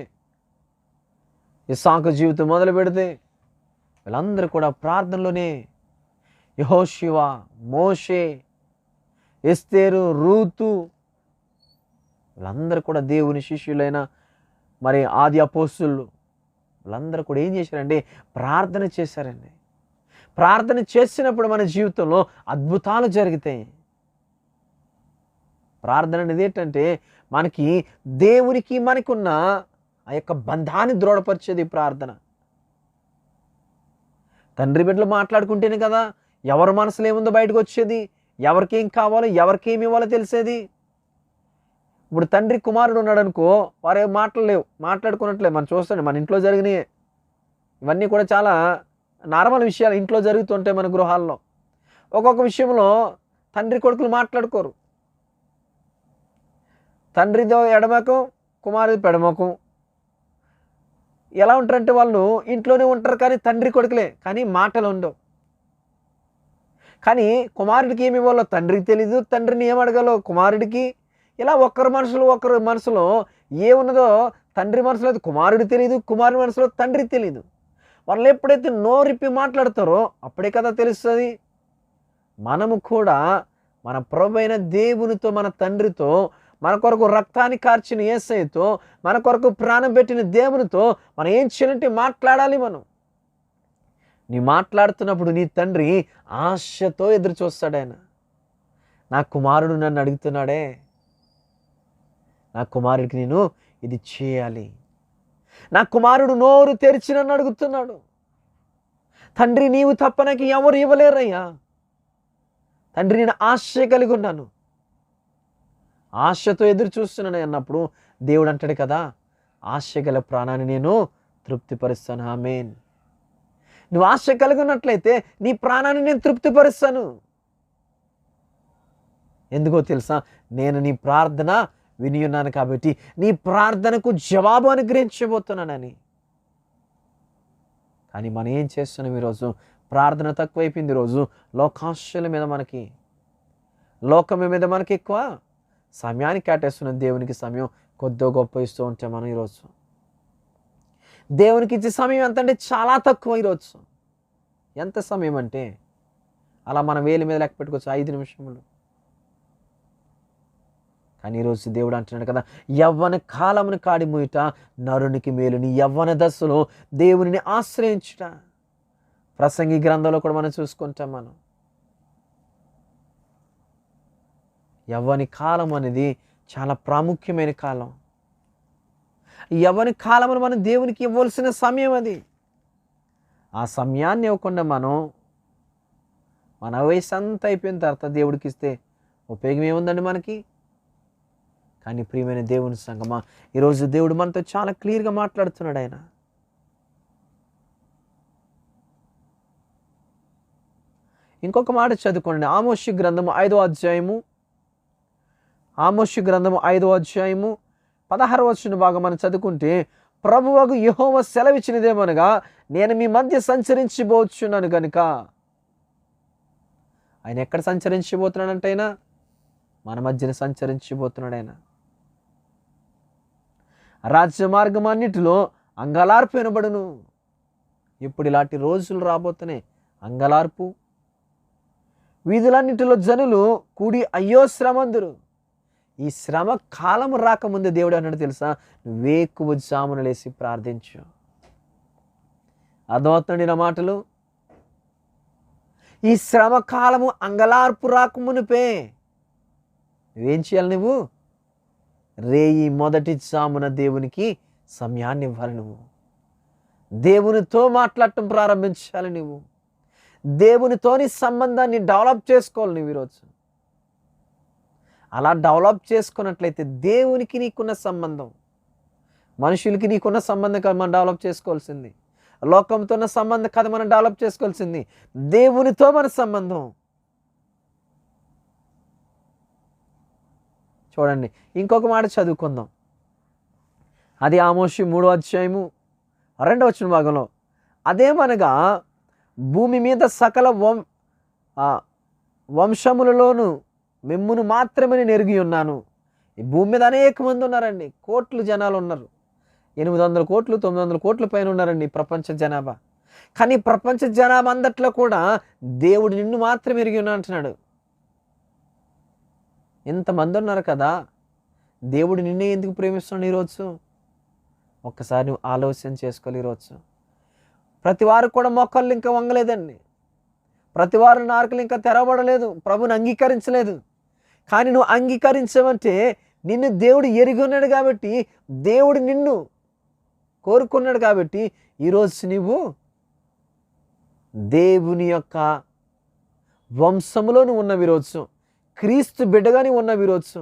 ఇస్సాకు జీవితం మొదలు పెడితే, వీళ్ళందరూ కూడా ప్రార్థనలోనే యెహోషువ, మోషే, ఎస్తేరు, రూతు, వీళ్ళందరూ కూడా దేవుని శిష్యులైన మరి ఆది అపోస్తులు వీళ్ళందరూ కూడా ఏం చేశారంటే ప్రార్థన చేశారండి. ప్రార్థన చేసినప్పుడు మన జీవితంలో అద్భుతాలు జరుగుతాయి. ప్రార్థన అనేది ఏంటంటే మనకి దేవునికి మనకున్న ఆ యొక్క బంధాన్ని దృఢపరిచేది ప్రార్థన. తండ్రి బిడ్డలు మాట్లాడుకుంటేనే కదా ఎవరి మనసులో ఏముందో బయటకు వచ్చేది, ఎవరికేం కావాలో ఎవరికేమి ఇవ్వాలో తెలిసేది. ఇప్పుడు తండ్రి కుమారుడు ఉన్నాడు అనుకో, వారు ఏం మాట్లాడుకున్నట్లే మనం చూస్తాం. మన ఇంట్లో జరిగినాయి ఇవన్నీ కూడా చాలా నార్మల్ విషయాలు ఇంట్లో జరుగుతుంటాయి మన గృహాల్లో. ఒక్కొక్క విషయంలో తండ్రి కొడుకులు మాట్లాడుకోరు. తండ్రితో ఎడమకం, కుమారుడి పెడమకం. ఎలా ఉంటారంటే వాళ్ళు ఇంట్లోనే ఉంటారు కానీ తండ్రి కొడుకులే, కానీ మాటలు ఉండవు. కానీ కుమారుడికి ఏమి ఇవ్వాలో తండ్రికి తెలీదు, తండ్రిని ఏం అడగాలో కుమారుడికి. ఇలా ఒకరి మనసులో ఏమున్నదో తండ్రి మనసులో కుమారుడు తెలియదు, కుమారుడి మనసులో తండ్రి తెలియదు. వాళ్ళు ఎప్పుడైతే నోరిప్పి మాట్లాడతారో అప్పుడే కదా తెలుస్తుంది. మనము కూడా మన ప్రభువైన దేవునితో, మన తండ్రితో, మన కొరకు రక్తాన్ని కార్చిన యేసయ్యతో, మన కొరకు ప్రాణం పెట్టిన దేవునితో మనం ఏం చేయాలంటే మాట్లాడాలి. మనం నీ మాట్లాడుతున్నప్పుడు నీ తండ్రి ఆశతో ఎదురు చూస్తాడు. ఆయన నా కుమారుడు నన్ను అడుగుతున్నాడే, నా కుమారుడికి నేను ఇది చేయాలి. నా కుమారుడు నోరు తెరిచి నన్ను అడుగుతున్నాడు. తండ్రి నీవు తప్ప నాకు ఎవరు ఇవ్వలేరయ్యా. తండ్రి నేను ఆశ కలిగి ఉన్నాను, ఆశతో ఎదురు చూస్తున్నాను అన్నప్పుడు దేవుడు అంటాడు కదా, ఆశ గల ప్రాణాన్ని నేను తృప్తిపరుస్తాను. ఆమేన్. నువ్వు ఆశ కలిగి ఉన్నట్లయితే నీ ప్రాణాన్ని నేను తృప్తిపరుస్తాను. ఎందుకో తెలుసా? నేను నీ ప్రార్థన విని ఉన్నాను కాబట్టి నీ ప్రార్థనకు జవాబు అనుగ్రహించబోతున్నానని. కానీ మనం ఏం చేస్తున్నాం ఈరోజు? ప్రార్థన తక్కువైపోయింది. ఈరోజు లోకాశల మీద మనకి, లోకం మీద మనకి ఎక్కువ సమయాన్ని కేటాయిస్తున్న దేవునికి సమయం కొద్దో గొప్ప ఇస్తూ ఉంటాం మనం ఈరోజు. దేవునికి ఇచ్చే సమయం ఎంత అంటే చాలా తక్కువ ఈరోజు. ఎంత సమయం అంటే అలా మనం వేలి మీద లెక్క పెట్టుకోవచ్చు, 5 నిమిషములు. కానీ ఈరోజు దేవుడు అంటున్నాడు కదా, యవ్వన కాలమును కాడిమూయుట నరునికి మేలు, నీ యవ్వన దశలో దేవునిని ఆశ్రయించుట. ప్రసంగి గ్రంథంలో కూడా మనం చూసుకుంటాం. మనం యవ్వని కాలం అనేది చాలా ప్రాముఖ్యమైన కాలం. యవ్వని కాలమును మనం దేవునికి ఇవ్వాల్సిన సమయం అది. ఆ సమయాన్ని ఇవ్వకుండా మనం మన వయసు అంతా అయిపోయిన తర్వాత దేవుడికి ఇస్తే ఉపయోగం ఏముందండి మనకి? కానీ ప్రియమైన దేవుని సంగమా, ఈరోజు దేవుడు మనతో చాలా క్లియర్గా మాట్లాడుతున్నాడు. ఆయన ఇంకొక మాట చదువుకోండి. ఆమోషు గ్రంథము 5వ అధ్యాయము, ఆమోషు గ్రంథము 5వ అధ్యాయము 16వ వచన భాగం మనం చదువుకుంటే, ప్రభువగు యెహోవా సెలవిచ్చినదేమనగా, నేను మీ మధ్య సంచరించబోచున్నాను గనుక. ఆయన ఎక్కడ సంచరించబోతున్నాడంటే ఆయన మన మధ్యన సంచరించబోతున్నాడు. ఆయన రాజ్య మార్గం అన్నిటిలో అంగలార్పు వినబడును. ఇప్పుడు ఇలాంటి రోజులు రాబోతున్నాయి. అంగలార్పు, వీధులన్నిటిలో జనులు కూడి అయ్యో శ్రమందురు. ఈ శ్రమ కాలం రాకముందే దేవుడు అన్నాడు తెలుసా, వేకువ జామున లేసి ప్రార్థించు. అర్థమవుతుంది నా మాటలు? ఈ శ్రమ కాలము అంగలార్పు రాకమునిపే నువ్వేం చేయాలి? నువ్వు రేయి మొదటి జామున దేవునికి సమయాన్ని ఇవ్వాలి. నువ్వు దేవునితో మాట్లాడటం ప్రారంభించాలి. నువ్వు దేవునితోని సంబంధాన్ని డెవలప్ చేసుకోవాలి నువ్వు ఈరోజు. అలా డెవలప్ చేసుకున్నట్లయితే దేవునికి నీకున్న సంబంధం, మనుషులకి నీకున్న సంబంధం కాదు మనం డెవలప్ చేసుకోవాల్సింది, లోకంతో ఉన్న సంబంధం కాదు మనం డెవలప్ చేసుకోవాల్సింది, దేవునితో మన సంబంధం. చూడండి, ఇంకొక మాట చదువుకుందాం. అది ఆమోషు 3వ అధ్యాయము 2వ వచన భాగంలో, అదేమనగా భూమి మీద సకల వంశములలోను మిమ్మును మాత్రమే నేను ఎరిగి ఉన్నాను. ఈ భూమి మీద అనేక మంది ఉన్నారండి, కోట్లు జనాలు ఉన్నారు. 800 కోట్లు 900 కోట్ల పైన ఉన్నారండి ప్రపంచ జనాభా. కానీ ప్రపంచ జనాభా అందట్లో కూడా దేవుడు నిన్ను మాత్రమే ఎరిగి ఉన్నా అంటున్నాడు. ఇంతమంది ఉన్నారు కదా, దేవుడు నిన్నే ఎందుకు ప్రేమిస్తున్నాడు ఈరోజు? ఒక్కసారి నువ్వు ఆలోచన చేసుకోవాలి. ఈరోజు ప్రతి వారు కూడా మొక్కలు ఇంకా వంగలేదండి, ప్రతి వారు నారకులు ఇంకా తెరవబడలేదు, ప్రభుని అంగీకరించలేదు. కానీ నువ్వు అంగీకరించమంటే నిన్ను దేవుడు ఎరిగి ఉన్నాడు కాబట్టి, దేవుడు నిన్ను కోరుకున్నాడు కాబట్టి ఈరోజు నువ్వు దేవుని యొక్క వంశములో నువ్వు ఉన్నవి ఈరోజు, క్రీస్తు బిడ్డగానే ఉన్నవి ఈరోజు.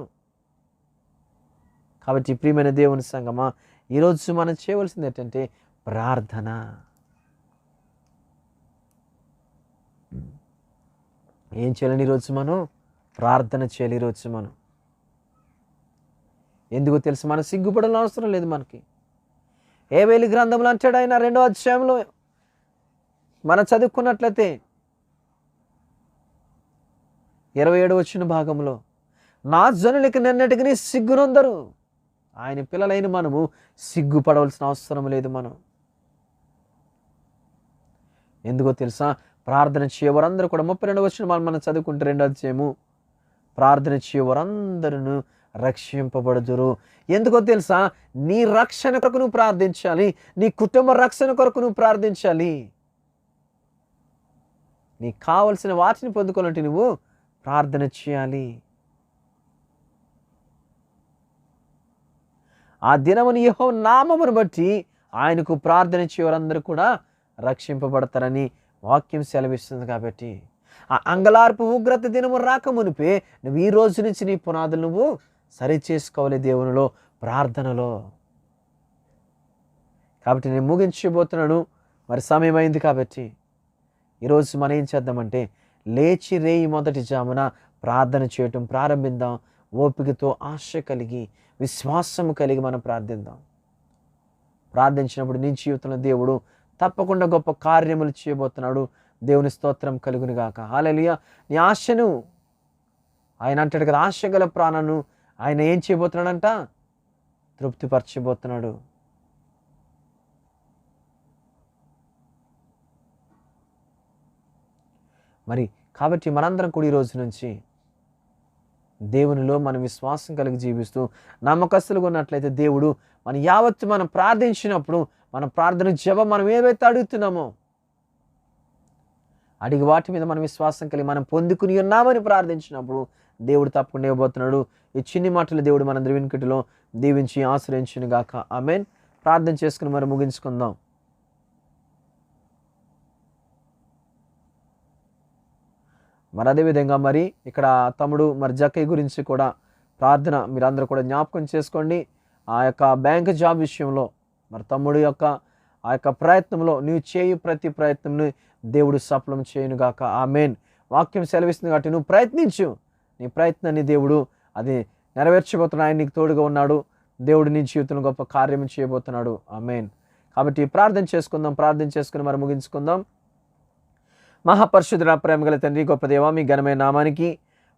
కాబట్టి ప్రియమైన దేవుని సంగమా, ఈరోజు మనం చేయవలసింది ఏంటంటే ప్రార్థన. ఏం చేయాలని ఈరోజు మనం ప్రార్థన చేయాలి. ఈరోజు మనం ఎందుకో తెలుసు, మనం సిగ్గుపడాల్సిన అవసరం లేదు. మనకి హేబేలు గ్రంథంలో అంటాడు ఆయన 2వ అధ్యాయంలో మనం చదువుకున్నట్లయితే 27వ వచన భాగంలో, నా జనులకి నిన్నటికి సిగ్గునందరు. ఆయన పిల్లలైన మనము సిగ్గుపడవలసిన అవసరం లేదు. మనం ఎందుకో తెలుసా, ప్రార్థన చేయవారందరూ కూడా 32వ వచనం మనం చదువుకుంటే 2వ అధ్యాయము, ప్రార్థన చేయవారందరూ రక్షింపబడుదురు. ఎందుకో తెలుసా, నీ రక్షణ కొరకు నువ్వు ప్రార్థించాలి, నీ కుటుంబ రక్షణ కొరకు నువ్వు ప్రార్థించాలి. నీకు కావలసిన వాటిని పొందుకోవాలంటే నువ్వు ప్రార్థన చేయాలి. ఆ దినముని యెహోవా నామమును బట్టి ఆయనకు ప్రార్థన చేయవారందరూ కూడా రక్షింపబడతారని వాక్యం సెలవిస్తుంది. కాబట్టి ఆ అంగలార్పు ఉగ్రత దినము రాకమునిపే నువ్వు ఈ రోజు నుంచి నీ పునాదులు నువ్వు సరి చేసుకోవాలి దేవునిలో, ప్రార్థనలో. కాబట్టి నేను ముగించబోతున్నాను. మరి సమయం అయింది కాబట్టి ఈరోజు మనం ఏం చేద్దామంటే లేచి రేయి మొదటి జామున ప్రార్థన చేయటం ప్రారంభిద్దాం. ఓపికతో ఆశ కలిగి విశ్వాసం కలిగి మనం ప్రార్థిద్దాం. ప్రార్థించినప్పుడు నీ జీవితంలో దేవుడు తప్పకుండా గొప్ప కార్యములు చేయబోతున్నాడు. దేవుని స్తోత్రం కలుగును గాక. హల్లెలూయా. నీ ఆశను ఆయన అంటాడు కదా, ఆశ గల ప్రాణను ఆయన ఏం చేయబోతున్నాడంట? తృప్తిపరచబోతున్నాడు. మరి కాబట్టి మనందరం కూడా ఈ రోజు నుంచి దేవునిలో మనం విశ్వాసం కలిగి జీవిస్తూ నమ్మకస్తులుగా ఉన్నట్లయితే దేవుడు మనం యావత్తు మనం ప్రార్థించినప్పుడు మన ప్రార్థన జవాబు మనం ఏవైతే అడుగుతున్నామో అడిగి వాటి మీద మనం విశ్వాసం కలిగి మనం పొందుకుని ఉన్నామని ప్రార్థించినప్పుడు దేవుడు తప్పకుండా ఇవ్వబోతున్నాడు. ఈ చిన్ని మాటలు దేవుడు మన వినికిడిలో దీవించి ఆశ్రయించును గాక. ఆమేన్. ప్రార్థన చేసుకుని మరి ముగించుకుందాం. మరి అదేవిధంగా మరి ఇక్కడ తమ్ముడు మరి జక్కయ్య గురించి కూడా ప్రార్థన మీరందరూ కూడా జ్ఞాపకం చేసుకోండి. ఆ యొక్క బ్యాంక్ జాబ్ విషయంలో మరి తమ్ముడు యొక్క ఆ యొక్క ప్రయత్నంలో నీవు చేయు ప్రతి ప్రయత్నంని దేవుడు సఫలం చేయునుగాక. ఆమేన్. వాక్యం సెలవిస్తుంది కాబట్టి నువ్వు ప్రయత్నించు. నీ ప్రయత్నాన్ని దేవుడు అది నెరవేర్చబోతున్నాడు. ఆయన నీకు తోడుగా ఉన్నాడు. దేవుడు నీ జీవితంలో గొప్ప కార్యం చేయబోతున్నాడు. ఆమేన్. కాబట్టి ప్రార్థన చేసుకుందాం. ప్రార్థన చేసుకుని మరి ముగించుకుందాం. మహాపరిశుద్ధుడా, ప్రేమగల తండ్రి, గొప్ప దేవా, మీ ఘనమైన నామానికి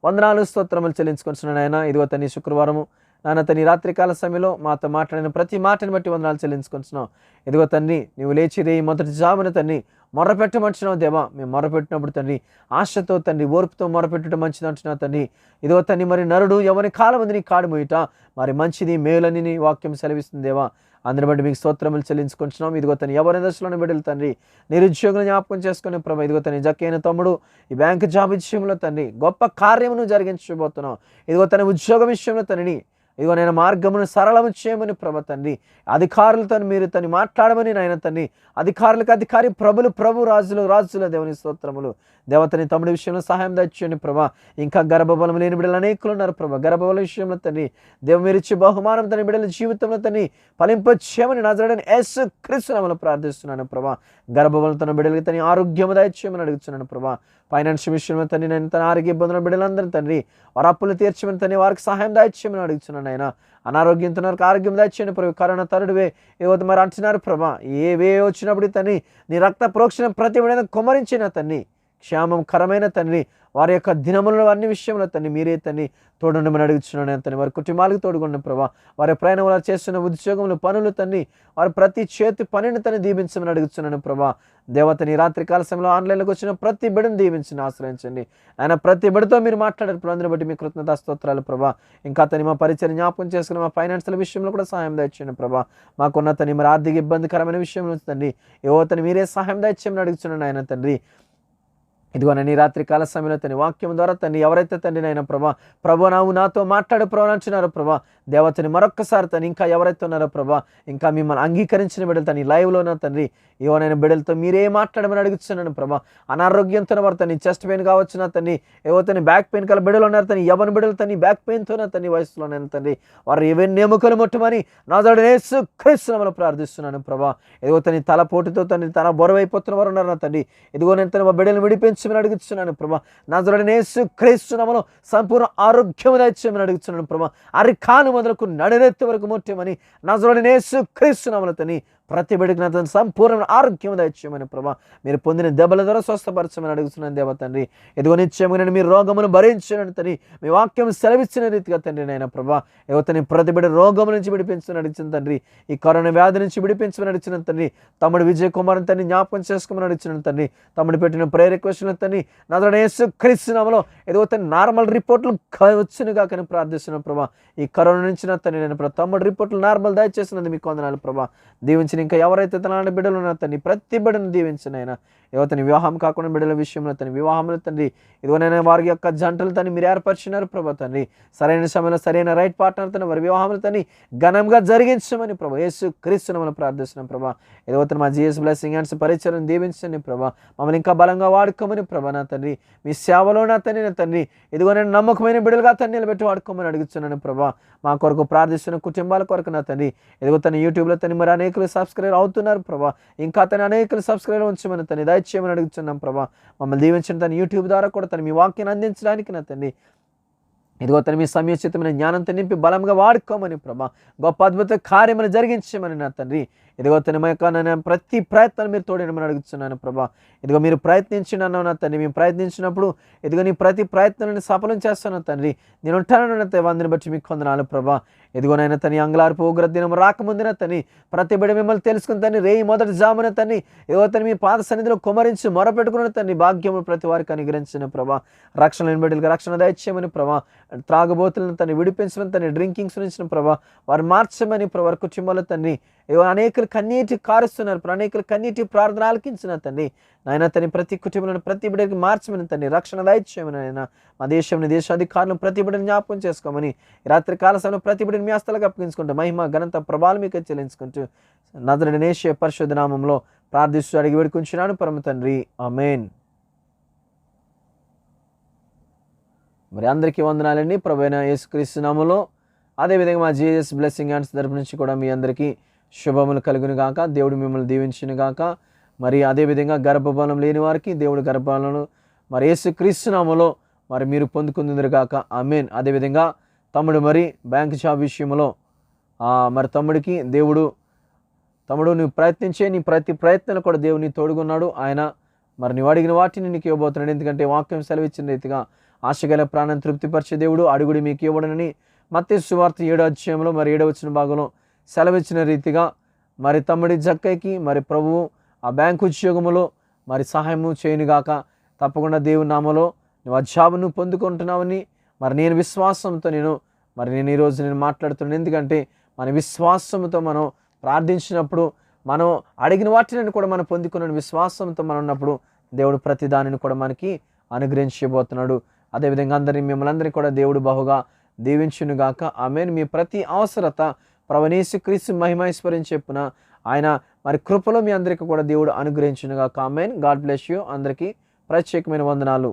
వందనాలు స్తోత్రములు చెల్లించుకుంటున్నాను నాయన. ఇదిగో తన్ని శుక్రవారము నాన్న తన్ని రాత్రికాల సమయంలో మాతో మాట్లాడిన ప్రతి మాటని బట్టి వందనాలు చెల్లించుకుంటున్నావు. ఇదిగో తండ్రి, నీవు లేచి రేయి మొదటి జామున తండ్రి మొర్రపెట్టమంటున్నావు దేవా. మేము మొర్రపెట్టినప్పుడు తండ్రి ఆశతో తండ్రి ఓర్పుతో మొర్రపెట్టడం మంచిది అంటున్నావు తండ్రి. ఇదిగో తండ్రి, మరి నరుడు ఎవరి కాలం నీ కాడు మోయుట మరి మంచిది మేలని నీ వాక్యం సెలవిస్తుంది దేవా. అందరి బట్టి మీకు స్తోత్రములు చెల్లించుకుంటున్నాం. ఇదిగో తను ఎవరి దశలోని బిడ్డలు తండ్రి నిరుద్యోగులు జ్ఞాపకం చేసుకునే ప్రభా. ఇదిగో తన జక్కైన తమ్ముడు ఈ బ్యాంకు జాబ్ విషయంలో తండ్రి గొప్ప కార్యమును జరిగించబోతున్నాం. ఇదిగో తన ఉద్యోగం విషయంలో తనని ఇదిగో నేను మార్గమును సరళము చేయమని ప్రభ తండ్రి. అధికారులతో మీరు తను మాట్లాడమని నాయన తండ్రి. అధికారులకు అధికారి, ప్రభులు ప్రభు, రాజులు రాజుల దేవుని స్తోత్రములు. దేవతని తమ్ముడి విషయంలో సహాయం దయచేయండి ప్రభా. ఇంకా గర్భబలం లేని బిడ్డలు అనేకులు ఉన్నారు ప్రభా. గర్భబలం విషయంలో తండ్రి దేవ మీరు ఇచ్చే బహుమానం తన బిడ్డల జీవితంలో తండ్రి ఫలింపచేయమని నజరేయుడైన యేసు క్రీస్తు నామములో ప్రార్థిస్తున్నాను ప్రభా. గర్భబలం తన బిడ్డలకి తన ఆరోగ్యము దయచేయమని అడుగుతున్నాను ప్రభా. ఫైనాన్షియల్ విషయంలో తండ్రి నేను తన ఆరోగ్య ఇబ్బందుల బిడ్డలందరూ తండ్రి వారి అప్పులు తీర్చమని తండ్రి వారికి సహాయం దయచేయమని అడుగుతున్నాను ఆయన. అనారోగ్యంతో ఆరోగ్యం దయచేయండి ప్రభు. కరోనా తరుడువే ఏవో మరి అంటున్నారు ప్రభా. ఏవే వచ్చినప్పుడు తండ్రి నీ రక్త ప్రోక్షణ ప్రతి విడైన కుమరించిన తండ్రి క్షేమం కరమైన తండ్రి వారి యొక్క దినములలో అన్ని విషయంలో తండ్రి మీరే తండ్రి తోడుండమని అడుగుతున్నాను తండ్రి. వారి కుటుంబాలకు తోడుగుండ ప్రభా. వారి ప్రయాణం వారు చేస్తున్న ఉద్యోగములు పనులు తండ్రి వారి ప్రతి చేతి పనిని తను దీవించమని అడుగుతున్నాను ప్రభా. దేవతని రాత్రికాల సమయంలో ఆన్లైన్లోకి వచ్చిన ప్రతి బిడ్డను దీవించండి, ఆశ్రయించండి ఆయన. ప్రతి బిడ్డతో మీరు మాట్లాడారు ప్రభు. అందరిని బట్టి మీ కృతజ్ఞతా స్తోత్రాలు ప్రభా. ఇంకా తని మా పరిచయం జ్ఞాపకం చేసుకుని మా ఫైనాన్షియల్ విషయంలో కూడా సహాయం దయచేయండి ప్రభా. మాకున్న తని మరి ఆర్థిక ఇబ్బందికరమైన విషయంలో తండ్రి యువతని మీరే సహాయం దయచేయమని అడుగుతున్నాను ఆయన తండ్రి. ఇదిగో నీ రాత్రి కాల సమయంలో తన వాక్యం ద్వారా తండ్రి ఎవరైతే తండ్రి నాయన ప్రభా ప్రభు నావు నాతో మాట్లాడు ప్రభు అంటున్నారో ప్రభా. దేవతని మరొక్కసారి తను ఇంకా ఎవరైతే ఉన్నారో ప్రభా ఇంకా మిమ్మల్ని అంగీకరించిన బిడ్డలు తన లైవ్లో ఉన్న తండ్రి ఏవోనైనా బిడ్డలతో మీరే మాట్లాడమని అడుగుతున్నాను ప్రభా. అనారోగ్యంతో వారు తన చెస్ట్ పెయిన్ కావచ్చు నా తండ్రి, ఏవో తన బ్యాక్ పెయిన్ కల బిడ్డలు ఉన్నారు తను యవన బిడ్డలు తన బ్యాక్ పెయిన్తో నా తన వయసులోనే తండ్రి వారు ఏవన్నీ ఎముకలు ముట్టమని నాజరేయుడైన యేసు క్రీస్తు నామములో ప్రార్థిస్తున్నాను ప్రభా. ఏదో తన తలపోటుతో తన బొరవైపోతున్న వారు ఉన్నారు నా తండ్రి. ఇదిగో నేను తన బిడ్డలను విడిపించమని అడుగుతున్నాను ప్రభా. నాజరేయుడైన యేసు క్రీస్తు నామములో సంపూర్ణ ఆరోగ్యం దయచేయమని అడుగుతున్నాను ప్రభా. అరికాలు మొదలకు నడునెత్తి వరకు ముట్టమని నాజరేయుడైన యేసు క్రీస్తు నామములో తని ప్రతి బిడ్డకి నా తను సంపూర్ణ ఆరోగ్యం దయచేయమని ప్రభా. మీరు పొందిన దెబ్బల ద్వారా స్వస్థపరచమని అడుగుతున్నాను దేవ తండ్రి. ఎదుగో నిశ్చయముగా మీరు రోగమును భరించని తండ్రి మీ వాక్యం సెలవిచ్చిన రీతిగా తండ్రి నాయన ప్రభా. యువతని ప్రతి బిడ్డ రోగము నుంచి విడిపించమని అడిచిన తండ్రి. ఈ కరోనా వ్యాధి నుంచి విడిపించమని అడిచిన తండ్రి. తమ్ముడు విజయ్ కుమార్ తండ్రి జ్ఞాపకం చేసుకోమని అడిచిన తండ్రి. తమ్ముడు పెట్టిన ప్రేయర్ రిక్వెస్ట్ల తండ్రి నాజరేయుడైన యేసు క్రీస్తు నామములో ఏదో తన నార్మల్ రిపోర్ట్లు వచ్చునుగా కానీ ప్రార్థిస్తున్నాను ప్రభా. ఈ కరోనా నుంచి నా తండ్రి నేను ప్రభా తమ్ముడు రిపోర్ట్లు నార్మల్ దయచేసినది మీకు వందనాలు ప్రభా. దీవించిన ఇంకా ఎవరైతే తన బిడ్డలు ఉన్నా తండ్రి ప్రతి బిడ్డను దీవించిన ఆయన. యువతని వివాహం కాకుండా బిడ్డల విషయంలో తన వివాహంలో తండ్రి ఇదిగోనైనా వారి యొక్క జంటలు తను మీరు ఏర్పరిచినారు ప్రభా తండ్రి. సరైన సమయంలో సరైన రైట్ పార్ట్నర్ తన వారి వివాహంలో తని ఘనంగా జరిగించమని ప్రభా యేసు క్రీస్తు నామములో ప్రార్థిస్తున్నాం ప్రభా. ఇదిగోతను మా జీఎస్ బ్లెస్సింగ్ హ్యాండ్స్ పరిచయం దీవించండి ప్రభా. మమ్మల్ని ఇంకా బలంగా వాడుకోమని ప్రభా నా తండ్రి. మీ సేవలో నా తండ్రి నా తండ్రి ఇదిగో నేను నమ్మకమైన బిడ్డలుగా తను నిలబెట్టి వాడుకోమని అడుగుతున్నాను ప్రభా. మా కొరకు ప్రార్థిస్తున్న కుటుంబాల కొరకు నా తండ్రి ఇదిగో తన యూట్యూబ్లో తను మరి అనేకులు సబ్స్క్రైబర్ అవుతున్నారు ప్రభా. ఇంకా తను అనేకులు సబ్స్క్రైబర్ ఉంచమని తను దయచేయమని అడుగుతున్నాం ప్రభా. మమ్మల్ని దీవించిన తన యూట్యూబ్ ద్వారా కూడా తను మీ వాక్యాన్ని అందించడానికి నా తండ్రి ఇదిగో తను మీ సమయోచితమైన జ్ఞానంతో నింపి బలంగా వాడుకోమని ప్రభా. గొప్ప అద్భుత కార్యములు జరిగించమని నా తండ్రి. ఇదిగో తన యొక్క ప్రతి ప్రయత్నాన్ని మీరు తోడేయమని అడుగుతున్నాను ప్రభా. ఇదిగో మీరు ప్రయత్నించినన్నావు నా తండ్రి. మేము ప్రయత్నించినప్పుడు ఇదిగో నీ ప్రతి ప్రయత్నాన్ని సఫలం చేస్తాను తండ్రి. నేను ఉంటానన్న వందని బట్టి మీకు కొందనాలు ప్రభా. ఇదిగోనైనా తని అంగలార్పు ఉగ్ర దినం రాకముందున తని ప్రతి బిడ్డ మిమ్మల్ని తెలుసుకుని తని రేయి మొదటి జామున తని ఇదిగో తను మీ పాద సన్నిధిలో కుమరించి మొరపెట్టుకున్న తన్ని భాగ్యము ప్రతి వారికి అనుగ్రహించిన ప్రభా. రక్షణ లేని బిడ్డలకు రక్షణ దయచేయమని ప్రభా. త్రాగబోతులను తను విడిపించమని తన డ్రింకింగ్స్ నుంచి ప్రభా వారు మార్చమని వారి కుటుంబాల తండ్రి అనేకులు కన్నీటి కారుస్తున్నారు. అనేకులు కన్నీటి ప్రార్థన ఆలకించిన తండ్రి నాయన తని ప్రతి కుటుంబంలో ప్రతి బిడ్డకి మార్చమని తండ్రి రక్షణ దయచేయమని ఆయన మా దేశాధికారులను ప్రతి బిడ్డను జ్ఞాపకం చేసుకోమని రాత్రి కాల సమయంలో ప్రతి బిడ్డని మీ హస్తాలకు అప్పగించుకుంటూ మహిమ ఘనత ప్రభావం మీకు చెల్లించుకుంటూ నజరేయుడైన యేసు పరిశుద్ధ నామములో ప్రార్థిస్తూ అడిగి వేడుకుంటున్నాను పరమ తండ్రి, ఆమేన్. మరి అందరికీ వందనాలండి ప్రభువైన యేసుక్రీస్తు నామములో. అదేవిధంగా మా జీఎస్ బ్లెస్సింగ్ హ్యాండ్స్ తరపు నుంచి కూడా మీ అందరికీ శుభములు కలుగును గాక. దేవుడు మిమ్మల్ని దీవించును గాక. మరి అదేవిధంగా గర్భఫలం లేని వారికి దేవుడు గర్భఫలను మరి యేసుక్రీస్తు నామములో మరి మీరు పొందుకుందురు గాక, ఆమేన్. అదేవిధంగా తమ్ముడు మరి బ్యాంక్ జాబ్ విషయంలో మరి తమ్ముడు నువ్వు ప్రయత్నించే నీ ప్రతి ప్రయత్నాలు కూడా దేవుని తోడుగున్నాడు. ఆయన మరి నువ్వు అడిగిన వాటిని నీకు ఇవ్వబోతున్నాడు. ఎందుకంటే వాక్యం సెలవిచ్చిన రీతిగా ఆశగల ప్రాణం తృప్తిపరిచే దేవుడు అడుగుడి మీకు ఇవ్వడనని మత్తయి సువార్త 7వ అధ్యాయంలో మరి 7వ వచన భాగంలో సెలవిచ్చిన రీతిగా మరి తమ్ముడి జక్కయ్యకి మరి ప్రభువు ఆ బ్యాంకు ఉద్యోగములో మరి సహాయము చేయనుగాక. తప్పకుండా దేవుని నామలో నువ్వు ఆ జాబును పొందుకుంటున్నావని మరి నేను విశ్వాసంతో నేను ఈరోజు మాట్లాడుతున్నాను. ఎందుకంటే మన విశ్వాసంతో మనం ప్రార్థించినప్పుడు మనం అడిగిన వాటిని కూడా మనం పొందుకున్న విశ్వాసంతో మనం ఉన్నప్పుడు దేవుడు ప్రతి దానిని కూడా మనకి అనుగ్రహించబోతున్నాడు. అదేవిధంగా మిమ్మల్ని అందరినీ కూడా దేవుడు బహుగా దీవించునుగాక, ఆమేన్. మీ ప్రతి అవసరత ప్రభువైన యేసుక్రీస్తు మహిమైశ్వర్యం చెప్పున ఆయన మరి కృపలో మీ అందరికీ కూడా దేవుడు అనుగ్రహించునుగాక, ఆమేన్. God bless you. అందరికీ ప్రత్యేకమైన వందనాలు.